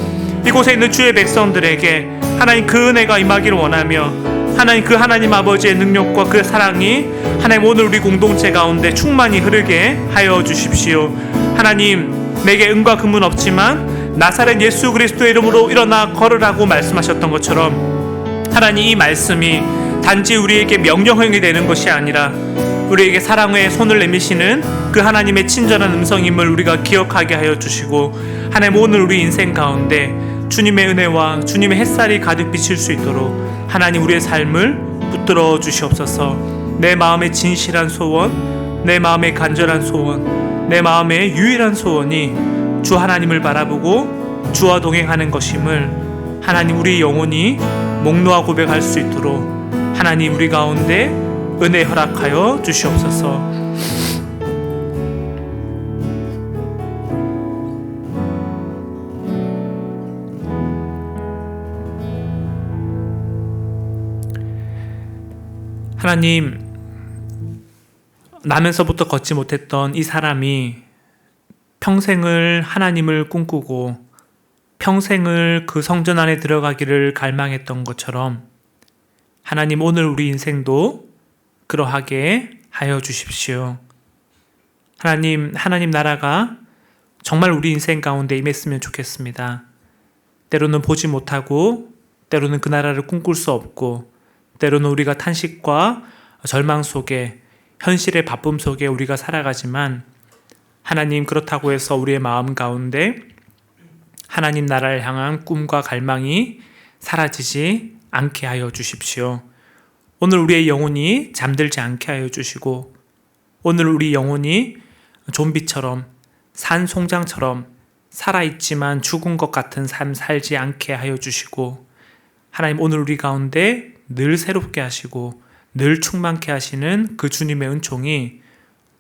이곳에 있는 주의 백성들에게 하나님 그 은혜가 임하기를 원하며, 하나님 그 하나님 아버지의 능력과 그 사랑이 하나님 오늘 우리 공동체 가운데 충만히 흐르게 하여 주십시오. 하나님, 내게 은과 금은 없지만 나사렛 예수 그리스도의 이름으로 일어나 걸으라고 말씀하셨던 것처럼, 하나님 이 말씀이 단지 우리에게 명령형이 되는 것이 아니라 우리에게 사랑의 손을 내미시는 그 하나님의 친절한 음성임을 우리가 기억하게 하여 주시고, 하나님 오늘 우리 인생 가운데 주님의 은혜와 주님의 햇살이 가득 비칠 수 있도록 하나님 우리의 삶을 붙들어 주시옵소서. 내 마음의 진실한 소원, 내 마음의 간절한 소원, 내 마음의 유일한 소원이 주 하나님을 바라보고 주와 동행하는 것임을 하나님 우리 영혼이 목놓아 고백할 수 있도록 하나님 우리 가운데 은혜 허락하여 주시옵소서. 하나님, 나면서부터 걷지 못했던 이 사람이 평생을 하나님을 꿈꾸고 평생을 그 성전 안에 들어가기를 갈망했던 것처럼, 하나님 오늘 우리 인생도 그러하게 하여 주십시오. 하나님 나라가 정말 우리 인생 가운데 임했으면 좋겠습니다. 때로는 보지 못하고, 때로는 그 나라를 꿈꿀 수 없고, 때로는 우리가 탄식과 절망 속에, 현실의 바쁨 속에 우리가 살아가지만, 하나님 그렇다고 해서 우리의 마음 가운데 하나님 나라를 향한 꿈과 갈망이 사라지지 않게 하여 주십시오. 오늘 우리의 영혼이 잠들지 않게 하여 주시고, 오늘 우리 영혼이 좀비처럼 산송장처럼 살아있지만 죽은 것 같은 삶 살지 않게 하여 주시고, 하나님 오늘 우리 가운데 늘 새롭게 하시고 늘 충만케 하시는 그 주님의 은총이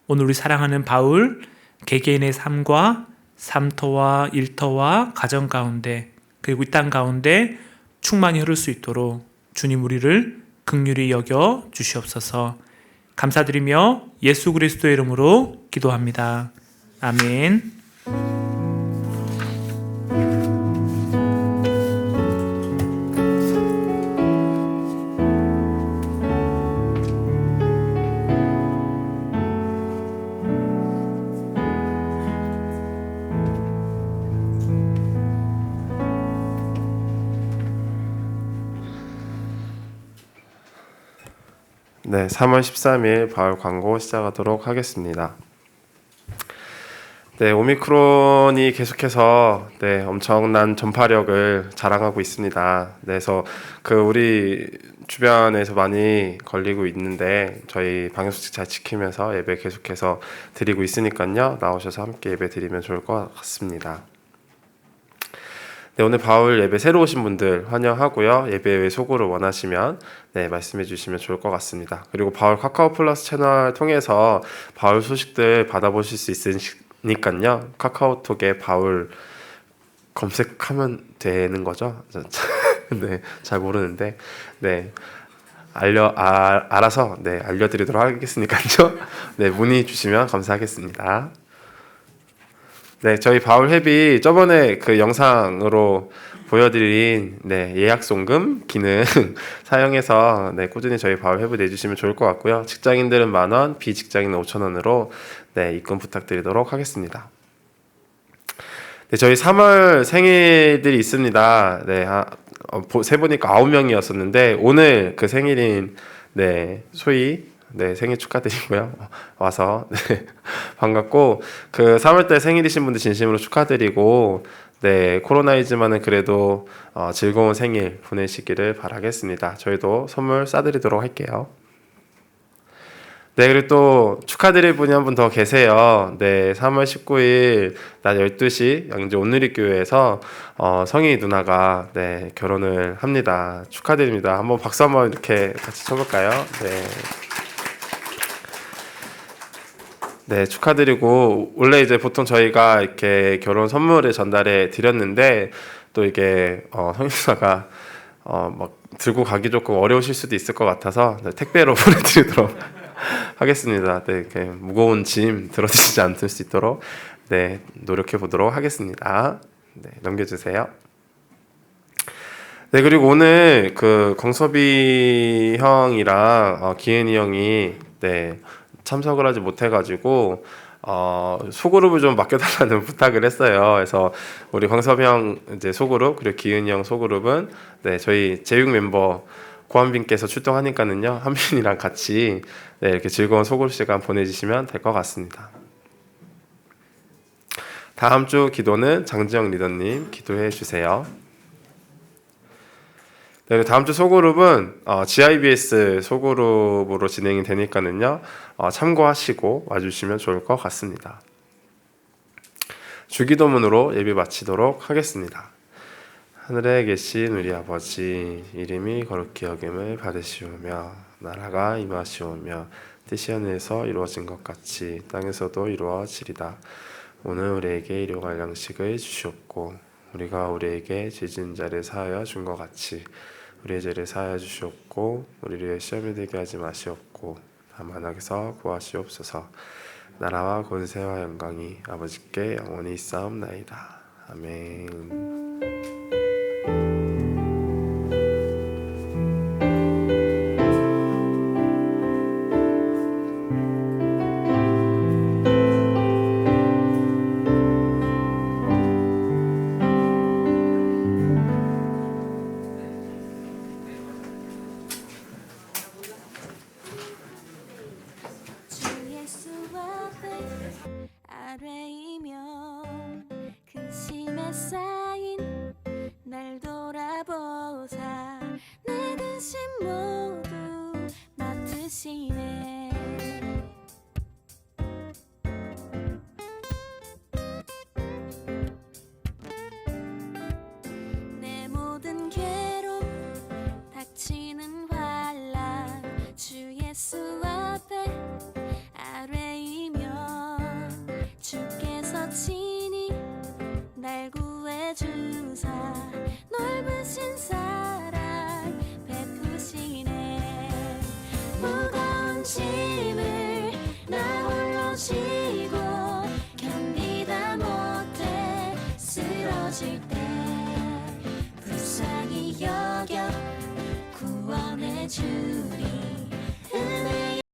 오늘 우리 사랑하는 바울 개개인의 삶과 삶터와 일터와 가정 가운데, 그리고 이 땅 가운데 충만히 흐를 수 있도록 주님 우리를 긍휼히 여겨 주시옵소서. 감사드리며 예수 그리스도의 이름으로 기도합니다. 아멘. 네, 3월 13일 바울 광고 시작하도록 하겠습니다. 네, 오미크론이 계속해서 엄청난 전파력을 자랑하고 있습니다. 그래서 우리 주변에서 많이 걸리고 있는데 저희 방역수칙 잘 지키면서 예배 계속해서 드리고 있으니까요. 나오셔서 함께 예배 드리면 좋을 것 같습니다. 네, 오늘 바울 예배 새로 오신 분들 환영하고요. 예배 외 소구를 원하시면 네, 말씀해 주시면 좋을 것 같습니다. 그리고 바울 카카오 플러스 채널 통해서 바울 소식들 받아보실 수 있으니까요. 카카오톡에 바울 검색하면 되는 거죠? 네, 잘 모르는데 네, 알아서 네, 알려드리도록 하겠으니까요. 네, 문의 주시면 감사하겠습니다. 네, 저희 바울 회비 저번에 그 영상으로 보여드린 네, 예약 송금 기능 사용해서 네, 꾸준히 저희 바울 회비 내주시면 좋을 것 같고요. 직장인들은 10,000원, 비직장인은 5,000원으로 네, 입금 부탁드리도록 하겠습니다. 네, 저희 3월 생일들이 있습니다. 네, 세보니까 9명이었었는데 오늘 그 생일인 네, 소희 네, 생일 축하드리고요. 와서 네, 반갑고 그 3월달 생일이신 분들 진심으로 축하드리고 네, 코로나이지만은 그래도 즐거운 생일 보내시기를 바라겠습니다. 저희도 선물 싸드리도록 할게요. 네, 그리고 또 축하드릴 분이 한 분 더 계세요. 네, 3월 19일 낮 12시 양재 온누리교회에서 성희 누나가 네, 결혼을 합니다. 축하드립니다. 한번 박수 한번 이렇게 같이 쳐볼까요? 네. 네, 축하드리고 원래 이제 보통 저희가 이렇게 결혼 선물을 전달해 드렸는데 또 이게 성희 누나가 막 들고 가기 조금 어려우실 수도 있을 것 같아서 네, 택배로 보내드리도록 하겠습니다. 네, 이렇게 무거운 짐 들어주시지 않을 수 있도록 네, 노력해 보도록 하겠습니다. 네, 넘겨주세요. 네, 그리고 오늘 그 광섭이 형이랑 기은이 형이 네, 참석을 하지 못해가지고 소그룹을 좀 맡겨달라는 부탁을 했어요. 그래서 우리 광섭이 형 이제 소그룹 그리고 기은이 형 소그룹은 네, 저희 제육 멤버 고한빈께서 출동하니까는요 한빈이랑 같이 네, 이렇게 즐거운 소그룹 시간 보내주시면 될 것 같습니다. 다음 주 기도는 장지영 리더님 기도해 주세요. 네, 다음 주 소그룹은 GIBS 소그룹으로 진행이 되니까는요 참고하시고 와주시면 좋을 것 같습니다. 주기도문으로 예배 마치도록 하겠습니다. 하늘에 계신 우리 아버지, 이름이 거룩히 여김을 받으시오며 나라가 임하시오며 뜻이 하늘에서 이루어진 것 같이 땅에서도 이루어지리다. 오늘 우리에게 일용할 양식을 주시옵고 우리가 우리에게 죄진 자를 사하여 준 것 같이 우리의 죄를 사하여 주시옵고 우리를 시험에 들게 하지 마시옵고 다만 악에서 구하시옵소서. 나라와 권세와 영광이 아버지께 영원히 있사옵나이다. 아멘. 아뢰이며 근심에 쌓인 날 돌아보사 내 근심 모두 맡으시네. 내 모든 괴로움 닥치는 환난 주 예수 앞에 아뢰이며 주께서 친히 날 구해주사 넓으신 사랑 베푸시네. 무거운 짐을 나 홀로 지고 견디다 못해 쓰러질 때 불쌍히 여겨 구원해 주리.